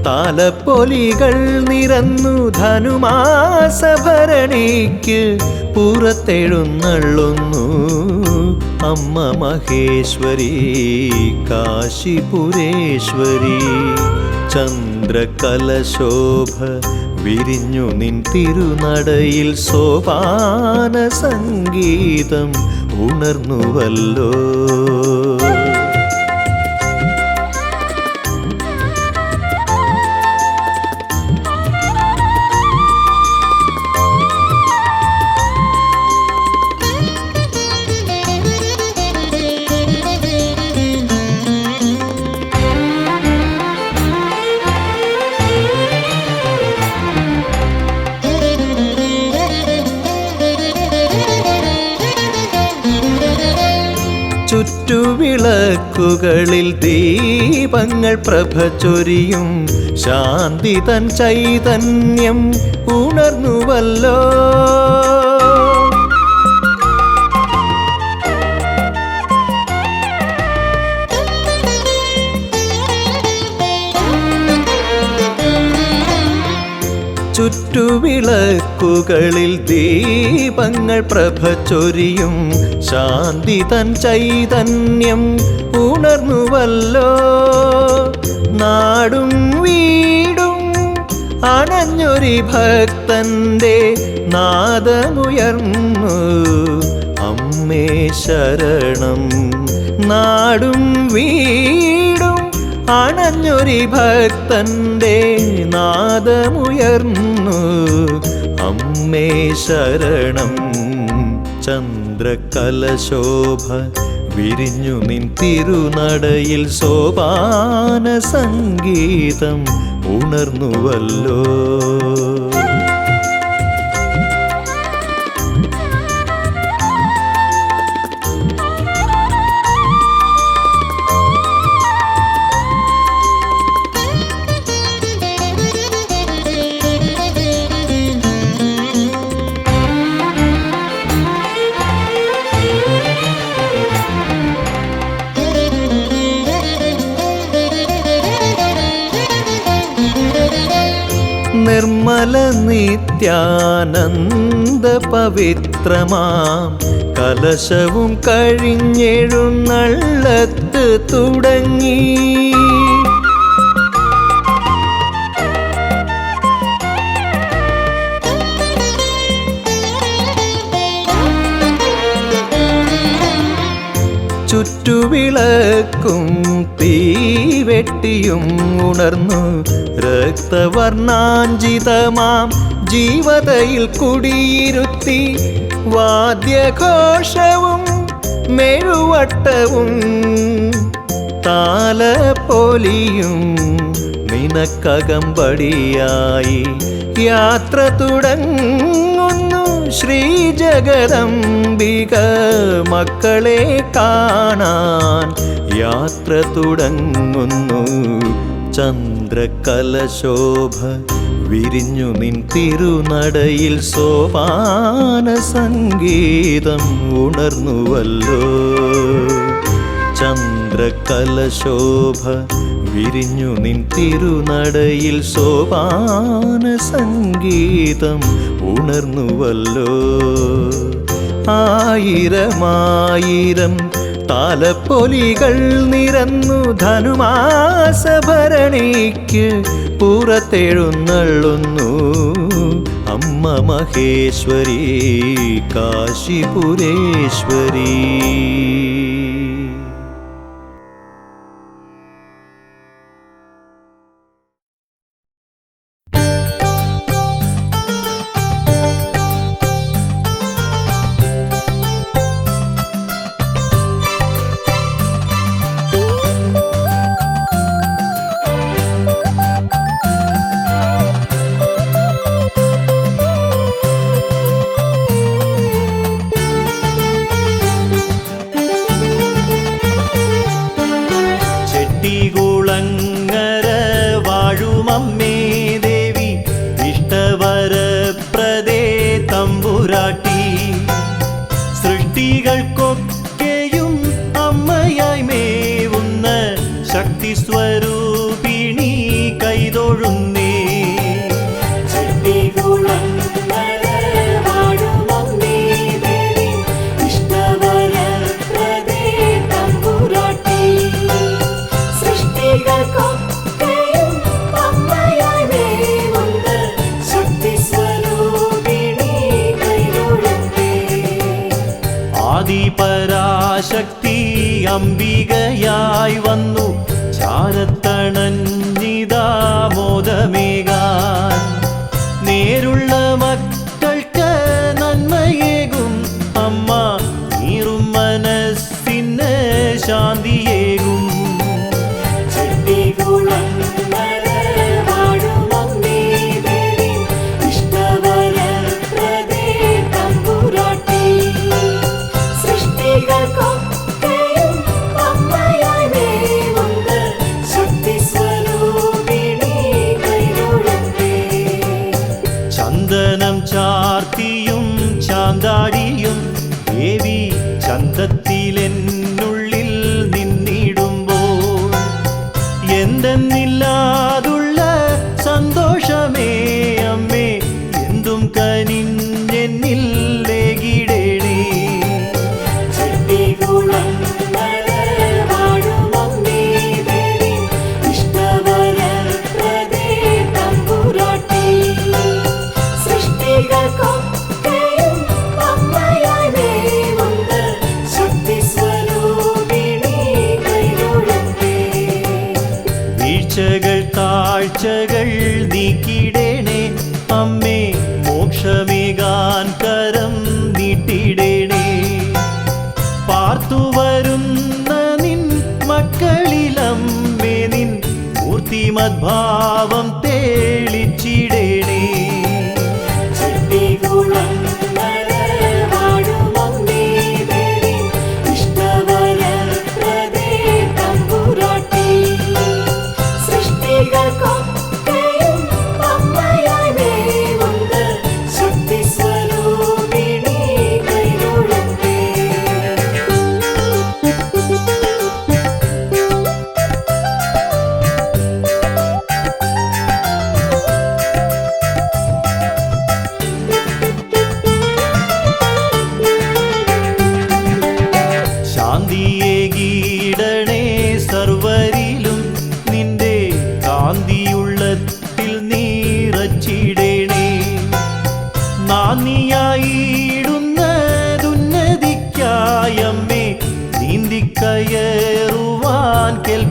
താലപ്പൊലികൾ നിറന്നു ധനുമാസഭരണിക്ക് പുറത്തെഴുന്നള്ളുന്നു അമ്മ മഹേശ്വരി കാശിപുരേശ്വരി. ചന്ദ്രകലശോഭ വിരിഞ്ഞു നിൻ തിരുനടയിൽ സോപാന സംഗീതം ഉണർന്നുവല്ലോ. ചുറ്റുവിളക്കുകളിൽ ദീപങ്ങൾ പ്രഭ ചൊരിയും ശാന്തി തൻ ചൈതന്യം ഉണർന്നുവല്ലോ. ചുറ്റുവിളക്കുകളിൽ ദീപങ്ങൾ പ്രഭ ചൊരിയും ശാന്തി തൻ ചൈതന്യം ഉണർന്നുവല്ലോ. നാടും വീടും അണഞ്ഞൊരി ഭക്തന്റെ നാദമുയർന്നു അമ്മേ ശരണം. നാടും വീടും അണഞ്ഞൊരി ഭക്തന്റെ നാദമുയർന്നു അമ്മേ ശരണം. ചന്ദ്രകലശോഭ വിരിഞ്ഞു നിൻ തിരുനടയിൽ സോപാന സംഗീതം ഉണർന്നുവല്ലോ. നിർമ്മല നിത്യാനന്ദ പവിത്രമാം കലശവും കഴിഞ്ഞെഴുന്നള്ളത്ത് തുടങ്ങി. ചുറ്റുവിളക്കും തീവെട്ടിയും ഉണർന്നു രക്തവർണാഞ്ചിതമാം ജീവതയിൽ കുടിയിരുത്തി. വാദ്യഘോഷവും മെഴുവട്ടവും താലപ്പൊലിയും നിനക്കകമ്പടിയായി യാത്ര തുടങ്ങുന്നു. ശ്രീ ജഗദംബിക മക്കളെ കാണാൻ യാത്ര തുടങ്ങുന്നു. ചന്ദ്രകലശോഭ വിരിഞ്ഞു നിൻ തിരുനടയിൽ സോപാന സംഗീതം ഉണർന്നുവല്ലോ. ചന്ദ്രകലശോഭ വിരിഞ്ഞു നിൻ തിരുനടയിൽ സോപാന സംഗീതം ഉണർന്നുവല്ലോ. ആയിരമായിരം താലപ്പൊലികൾ നിരന്നു ധനുമാസഭരണിക്ക് പുറത്തെഴുന്നള്ളുന്നു. അമ്മ മഹേശ്വരി കാശിപുരേശ്വരി. ചെട്ടികുളങ്ങര വാഴുമമ്മേ ദേവി ഇഷ്ടവരപ്രദേ തമ്പുരാട്ടി. സൃഷ്ടികൾക്കൊക്കെയും അമ്മയായി മേവുന്ന ശക്തി സ്വരൂപിണി കൈതൊഴുന്നേ. ആദിപരാശക്തി അംബികയായി വന്നു ചാരത്തണഞ്ഞിതാമോദമേകാൻ. നേരുള്ള മക്കൾക്ക് നന്മയേകും അമ്മ നീറും മനസ്സിന് ശാന്തിയേകും. ചന്ദനം ചാർത്തിയും ചാന്താടിയും ദേവി ചന്തത്തിലെന്നുള്ളിൽ നിന്നിടുമ്പോൾ എന്തെന്നില്ലാതുള്ള സന്തോഷമേ അമ്മേ എന്തും കനിഞ്ഞെന്നിൽ ലേകിടേണേ. വീഴ്ചകൾ താഴ്ചകൾ നീക്കിടേണേ അമ്മേ മോക്ഷമേകാൻ കരം നീട്ടിടേണേ. പാർത്തു വരുന്ന നിൻ മക്കളിലമ്മേ നിൻ മൂർത്തിമദ്ഭാവം തേളിച്ചിടേണേ.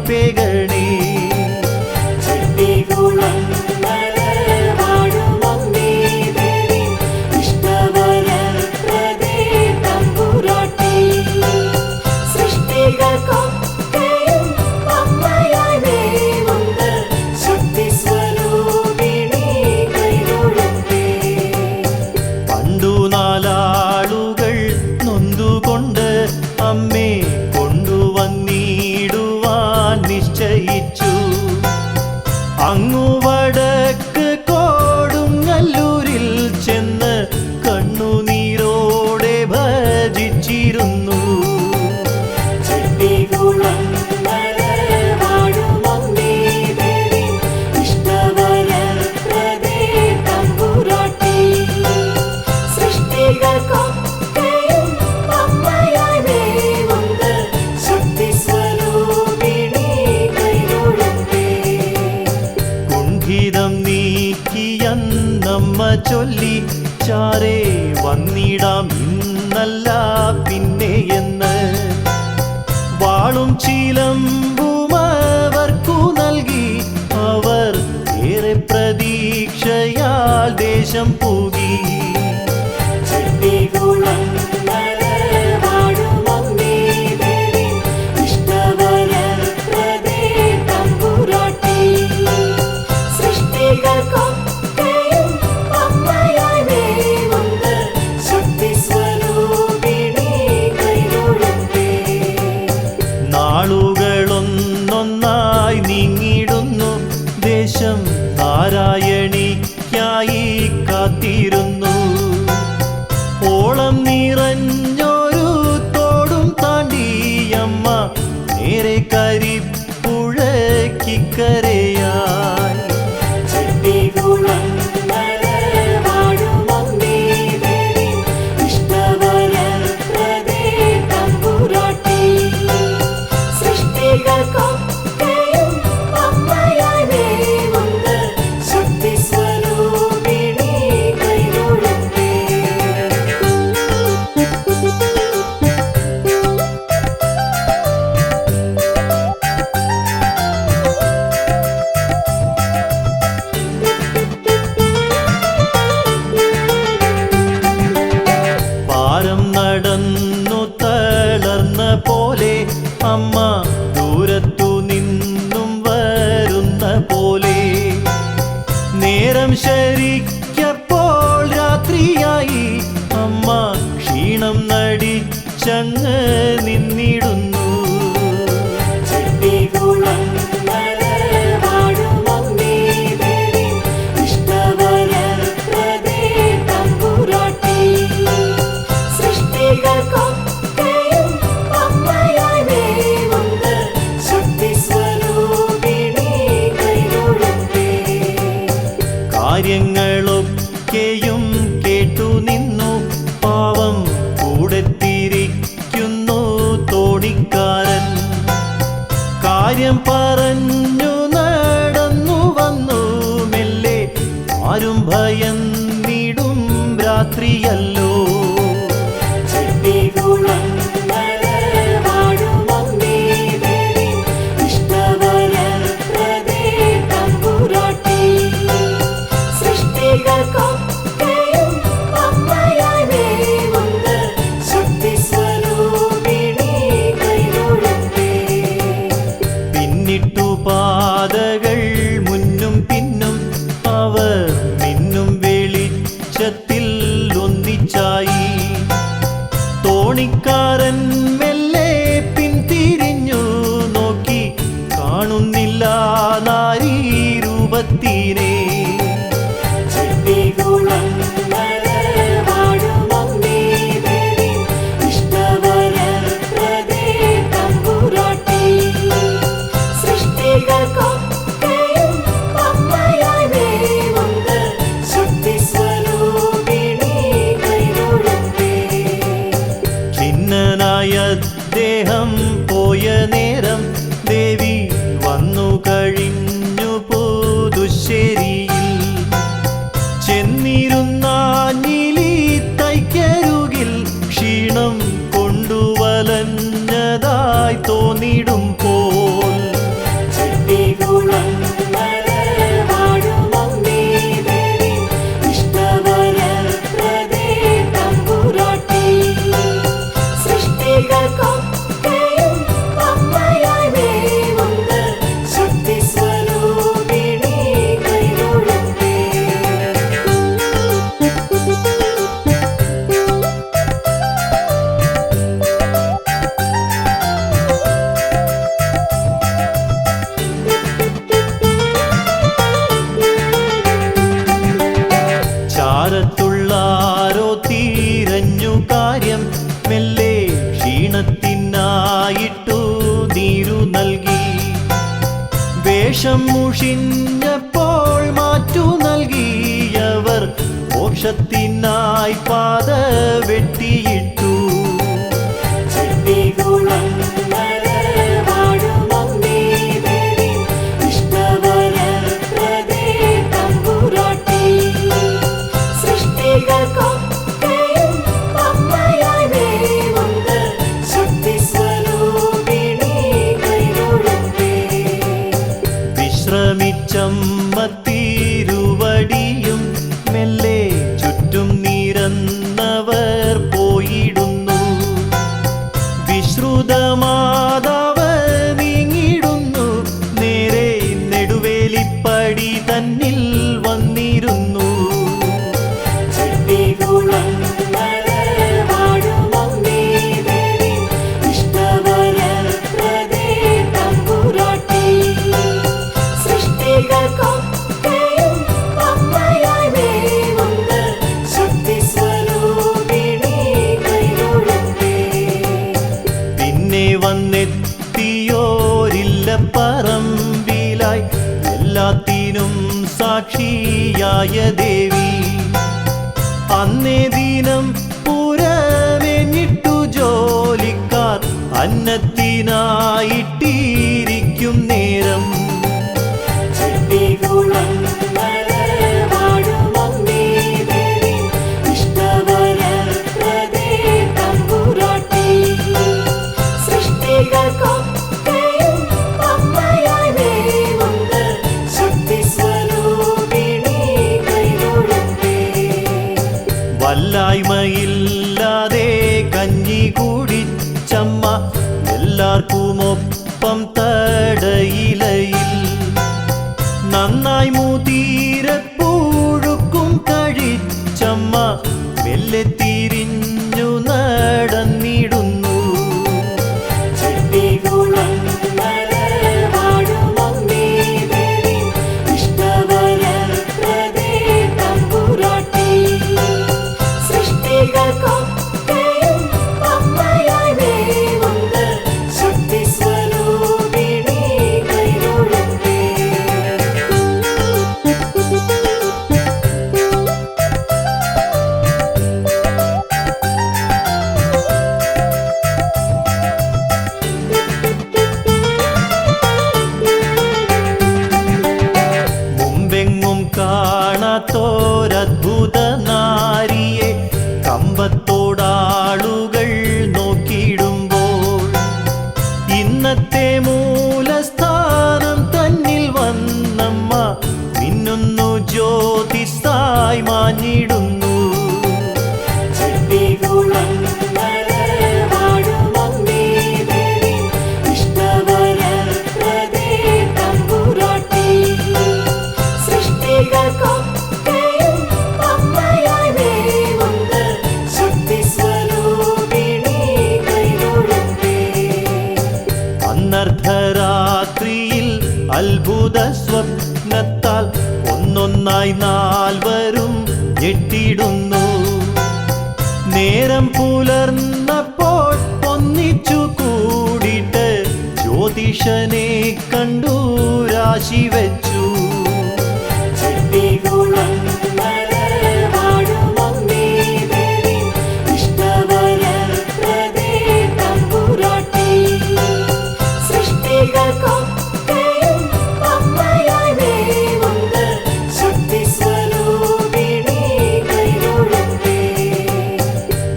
പേകണേ. പണ്ടു നാലാളുകൾ നൊന്തുകൊണ്ട് അമ്മേ കൊണ്ടുവന്നിടുവാൻ നിശ്ചയിച്ചു. അങ്ങു വടക്ക് കൊടുങ്ങല്ലൂരിൽ ചെന്ന് കണ്ണുനീരോടെ ഭജിച്ചിരുന്നു. കുണ്ഠിതം നീക്കിയെന്നമ്മ ചൊല്ലി ചാരേ വന്നിടാം ഇന്നല്ല പിന്നെ എന്ന്. വാളും ചിലമ്പും അവർക്കു നൽകി അവർ ഏറെ പ്രതീക്ഷയാൽ ദേശം പൂകി. നാളുകളൊന്നൊന്നായി നീങ്ങിടുന്നു. ദേശം നാരായണിക്കായി കാത്തിരുന്നു. ഓളം നിറഞ്ഞൊരു തോടും താണ്ടിയമ്മ നേരെ കരിപ്പുഴക്കിക്കരയായി. പാരം നടന്നു തളർന്ന പോലെ അമ്മ ദൂരത്തു നിന്നും വരുന്ന പോലെ. നേരം ശരിക്കപ്പോൾ രാത്രിയായി അമ്മ ക്ഷീണം നടിച്ചങ്ങ് നിന്നിടുന്നു. കാര്യങ്ങളൊക്കെയും കേട്ടു നിന്നു. പാവം കൂടെ തിരിക്കുന്നു തോണിക്ക മുഷിഞ്ഞപ്പോൾ മാറ്റു നൽകിയവർ മോക്ഷത്തിനായി പാത വെട്ടിയിട്ടു. വിശ്രമിച്ചമ്മത്തിരുവടിയും മെല്ലെ ചുറ്റും നിരന്നവർ പോയിടുന്നു. വിശ്രുതമാതാവ് നീങ്ങിടുന്നു, നേരെ നെടുവേലിപ്പടി തന്നിൽ വന്നിരുന്നു. പിന്നെ വന്നെത്തിയോരില്ല പറമ്പിലായി എല്ലാത്തിനും സാക്ഷിയായ ദേവി. അന്നേ ദിനം പുരവെഞ്ഞിട്ടു ജോലിക്കാർ അന്നത്തിനായിട്ടിരിക്കും നേരം. വല്ലായ്മയില്ലാതെ കഞ്ഞി കുടിച്ചമ്മ എല്ലാവർക്കുമൊപ്പം തടയിലയിൽ. നന്നായി മുതിരപ്പുഴുക്കും കഴിച്ചമ്മ മെല്ലെ തിരിഞ്ഞു നടന്നിടുന്നു. കാണാത്തോരദ്ഭുത നാരിയെ കമ്പത്തോടാളുകൾ നോക്കിയിടുമ്പോൾ ഇന്നത്തെ മൂലസ്ഥാനം തന്നിൽ വന്നമ്മ മിന്നുന്നു ജ്യോതിസായി മാഞ്ഞിടുന്നു. അർദ്ധരാത്രിയിൽ അത്ഭുത സ്വപ്നത്താൽ ഒന്നൊന്നായി നാൽവരും ഞെട്ടിടുന്നു. നേരം പുലർന്നപ്പോൾ ഒന്നിച്ചു കൂടിയിട്ട് ജ്യോതിഷനെ കണ്ടു രാശി വെച്ചു.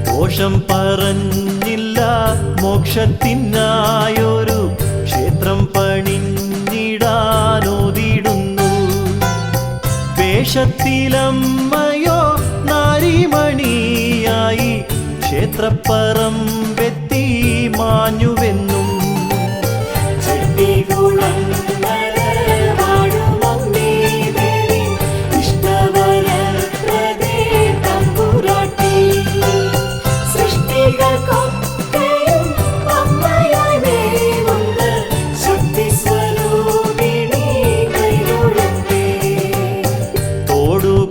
ദോഷം പറഞ്ഞില്ല, മോക്ഷത്തിനായൊരു ക്ഷേത്രം പണിഞ്ഞിടാനോതിടുന്നു. വേഷത്തിലമ്മയോ നാരിമണിയായി ക്ഷേത്രപ്പറമ്പെത്തി മാഞ്ഞുവെന്നും.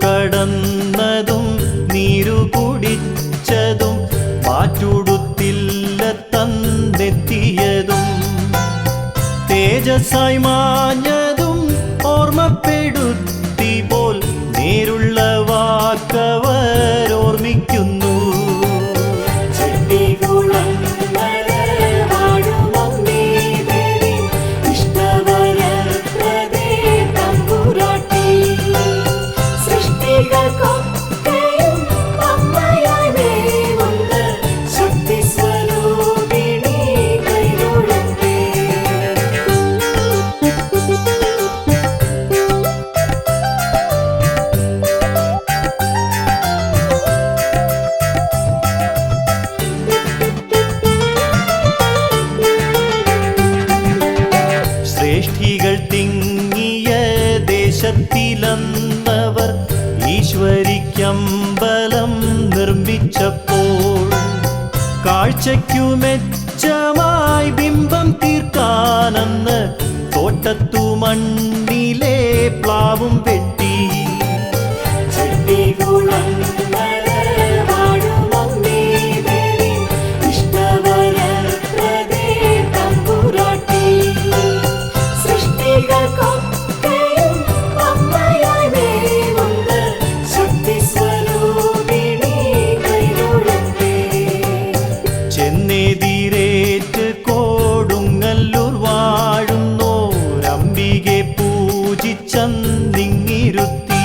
തോടുകടന്നതും നീരു കുടിച്ചതും മാറ്റുടുത്തില്ല തന്നെത്തിയതും തേജസ്സായി മാഞ്ഞതും ഓർ ഓർമ്മപ്പെടുത്തി പോൽ നേരുള്ള വാക്കവർ ഓർമ്മിക്കുന്നു. ശ്രേഷ്ഠികൾ തിങ്ങിയ ദേശത്തിലന്നവർ ഈശ്വരിക്കമ്പലം നിർമ്മിച്ചപ്പോൾ കാഴ്ചയ്ക്കു മെച്ചമായി ബിംബം തീർക്കാനെന്ന് തോട്ടത്തു മണ്ണിലെ പ്ലാവും വെട്ടി. ചെന്നെതിരേറ്റ് കൊടുങ്ങല്ലൂർ വാഴുന്നോരംബികെ പൂജിച്ചന്നിങ്ങിരുത്തി.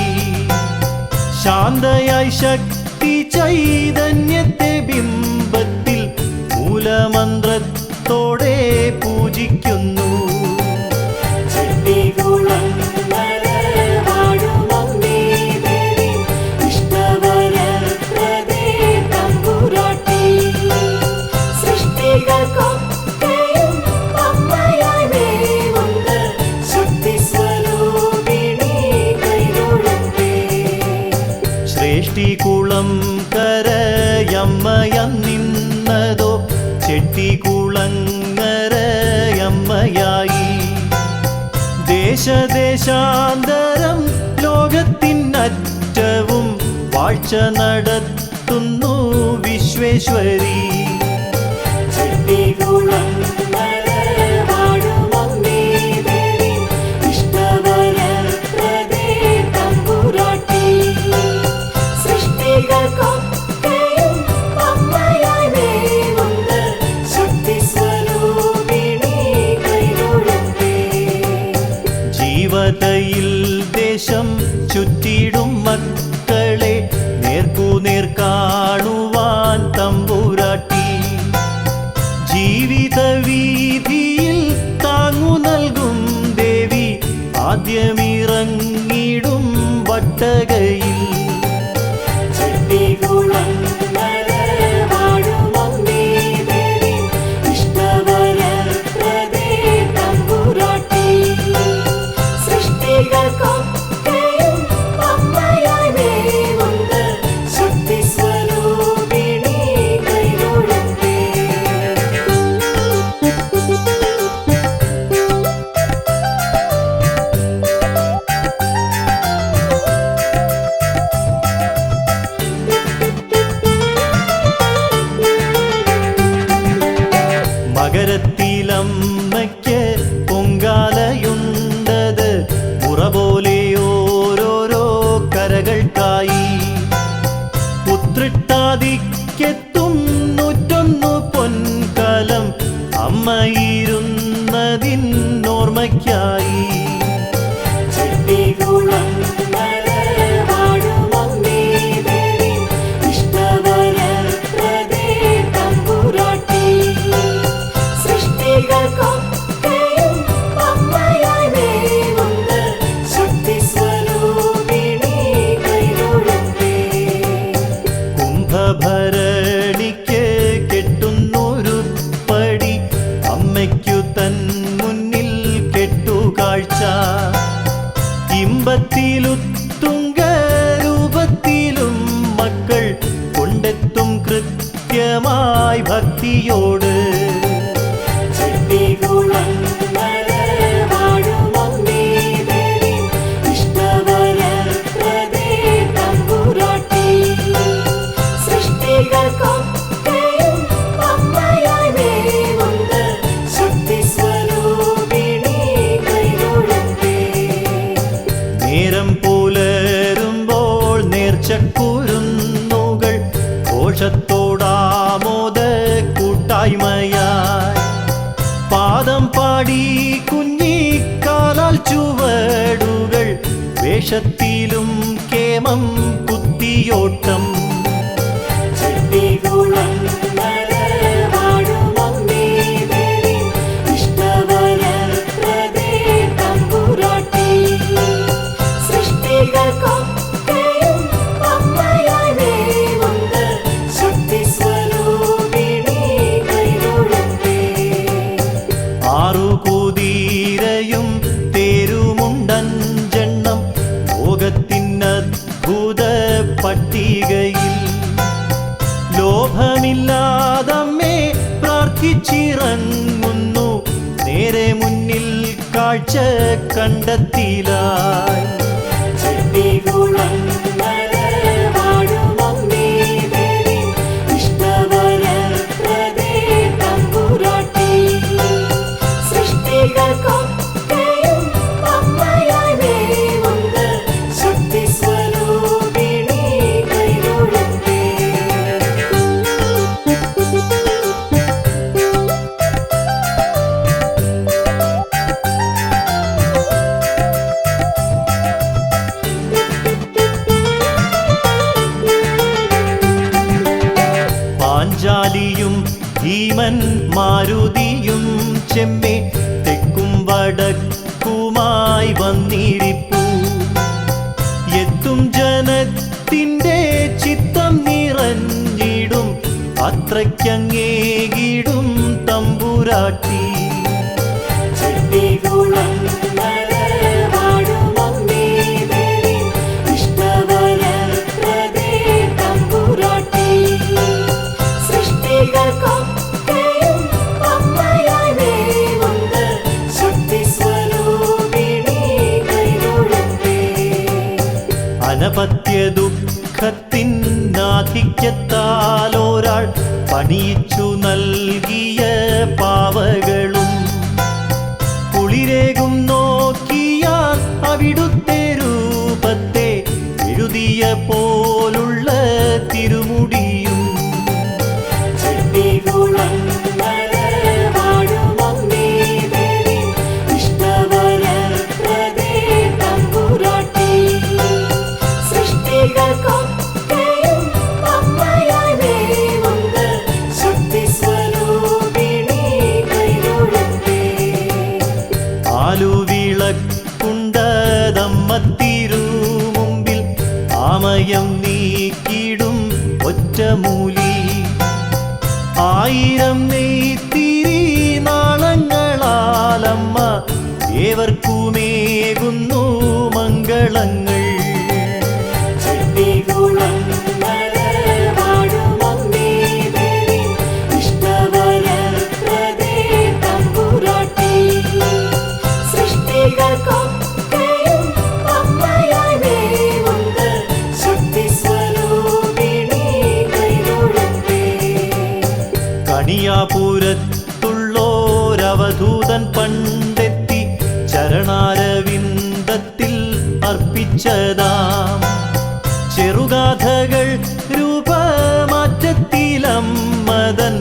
ശാന്തയായി ശക്തി ചൈതന്യത്തെ ബിംബത്തിൽ മൂലമന്ത്രത്തോടെ പൂജിക്കുന്നു. ചെട്ടിക്കുളം കരയമ്മയന്നിന്നതോ ചെട്ടിക്കുളങ്ങരയമ്മയായി. ദേശദേശാന്തരം ലോകത്തിനറ്റവും വാഴ്ച നടത്തുന്നു വിശ്വേശ്വരി. ജീവതയിൽ ദേശം ചുറ്റിടും മക്കളെ നേർക്കുനേർ കാണുവാൻ തമ്പുരാട്ടി. ജീവിത വീതിയിൽ താങ്ങു നൽകും ദേവി ആദ്യമിറങ്ങിടും വട്ടകയിൽ. മകരത്തിലമ്മയ്ക്ക് പൊങ്കാലയുണ്ടത് മുറ പോലെ ഓരോരോ കരകൾക്കായി. ഉത്രട്ടാതിക്കെത്തും 101 പൊൻകലം അമ്മയിരുന്നതിനോർമ്മയ്ക്കായി. കുംഭഭരണിക്ക് കെട്ടുന്നൊരു പടി അമ്മയ്ക്കു തൻ മുന്നിൽ കെട്ടുകാഴ്ച. ഇമ്പത്തിലുത്തുങ്ക രൂപത്തിലും മക്കൾ കൊണ്ടെത്തും കൃത്യമായി ഭക്തിയോട്. വേഷത്തിലും കേമം കുത്തിയോട്ടം ആറുകുതിരയും തേരുമുണ്ടഞ്ചെണ്ണം ലോകത്തിനദ്ഭുത പട്ടികയിൽ ലോഭമില്ലാതമ്മേ പ്രാർത്ഥിച്ചിറങ്ങുന്നു നേരെ മുന്നിൽ കാഴ്ച കണ്ടെത്തിലായി പാഞ്ചാലിയും ഭീമൻ മാരുതിയും ചെമ്മേ തെക്കും വടക്കുമായി വന്നിരിപ്പു എത്തും ജനത്തിൻ്റെ ചിത്തം നിറഞ്ഞിടും അത്രയ്ക്കങ്ങേകിടും തമ്പുരാട്ടി അനപത്യ ദുഃഖത്തിനാധിക്യത്താൽ ഒരാൾ പണിയിച്ചു നൽകിയ പാവകളും കുളിരേകും നോക്കിയാൽ അവിടുത്തെ രൂപത്തെ എഴുതിയ പോലുള്ള തിരുമുടിയും ആലുവിളക്കുണ്ടതമ്മത്തിരുമുമ്പിൽ ആമയം നീക്കിടും ഒറ്റമൂലി 1000 നെയ്ത്തിരി നാളങ്ങളാലമ്മ ഏവർക്കുമേകുന്നു മംഗളങ്ങൾ കണിയാപുരത്തുള്ളോരവധൂതൻ പണ്ടെത്തി ചരണാരവിന്ദത്തിൽ അർപ്പിച്ചതാം ചെറുഗാഥകൾ രൂപമാറ്റത്തിലമ്മതൻ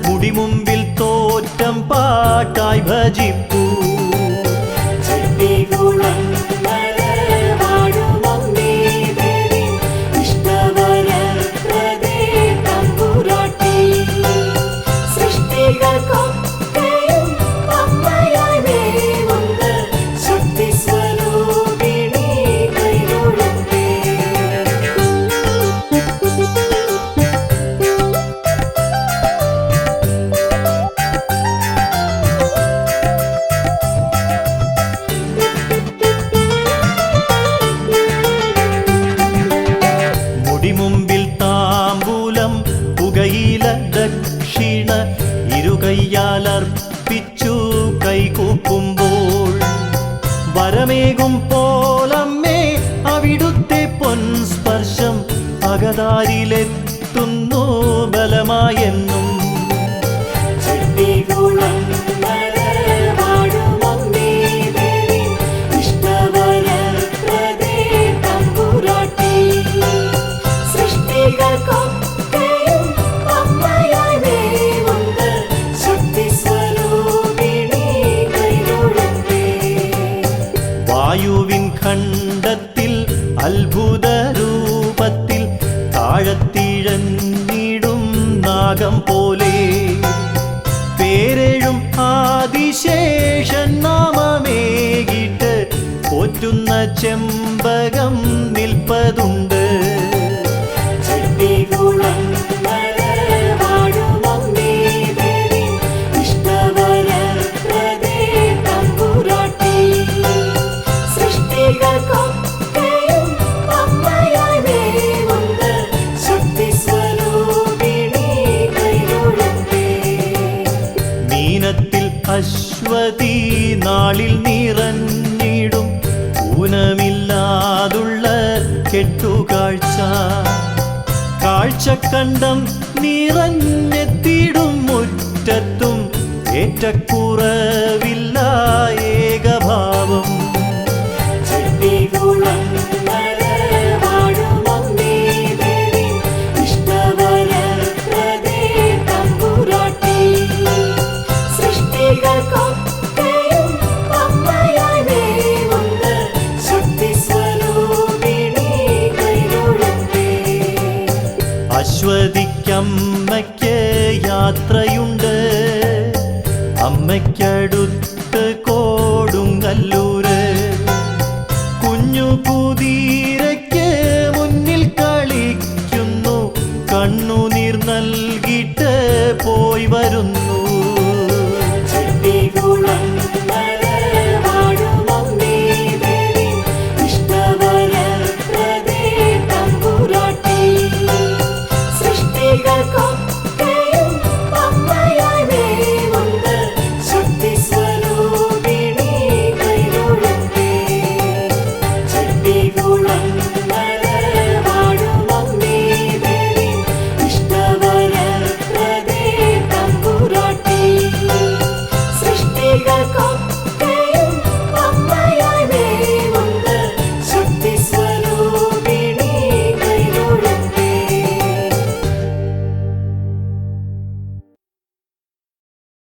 മുടിമുമ്പിൽ തോറ്റം പാട്ടായി ഭജിപ്പൂ മുമ്പിൽ താമ്പൂലം പുകയില ദക്ഷിണ ഇരുകയ്യാലർപ്പിച്ചു കൈകൂപ്പുമ്പോൾ വരമേകും പോലമ്മേ അവിടുത്തെ പൊൻസ്പർശം അകതാരിലെത്തുന്നു ബലമായെന്നും വായുവിൻ ഖണ്ഡത്തിൽ രാഗം പോലെ പേരേഴും ആദിശേഷൻ നാമമേകിട്ട് പോറ്റുന്ന ചെമ്പകം നിൽപ്പതുണ്ട്. മീനത്തിൽ അശ്വതി നാളിൽ നിറഞ്ഞിടും ഊനമില്ലാതുള്ള കെട്ടുകാഴ്ച കാഴ്ചക്കണ്ടം നിറഞ്ഞെത്തിടും മുറ്റത്തും ഏറ്റക്കുറ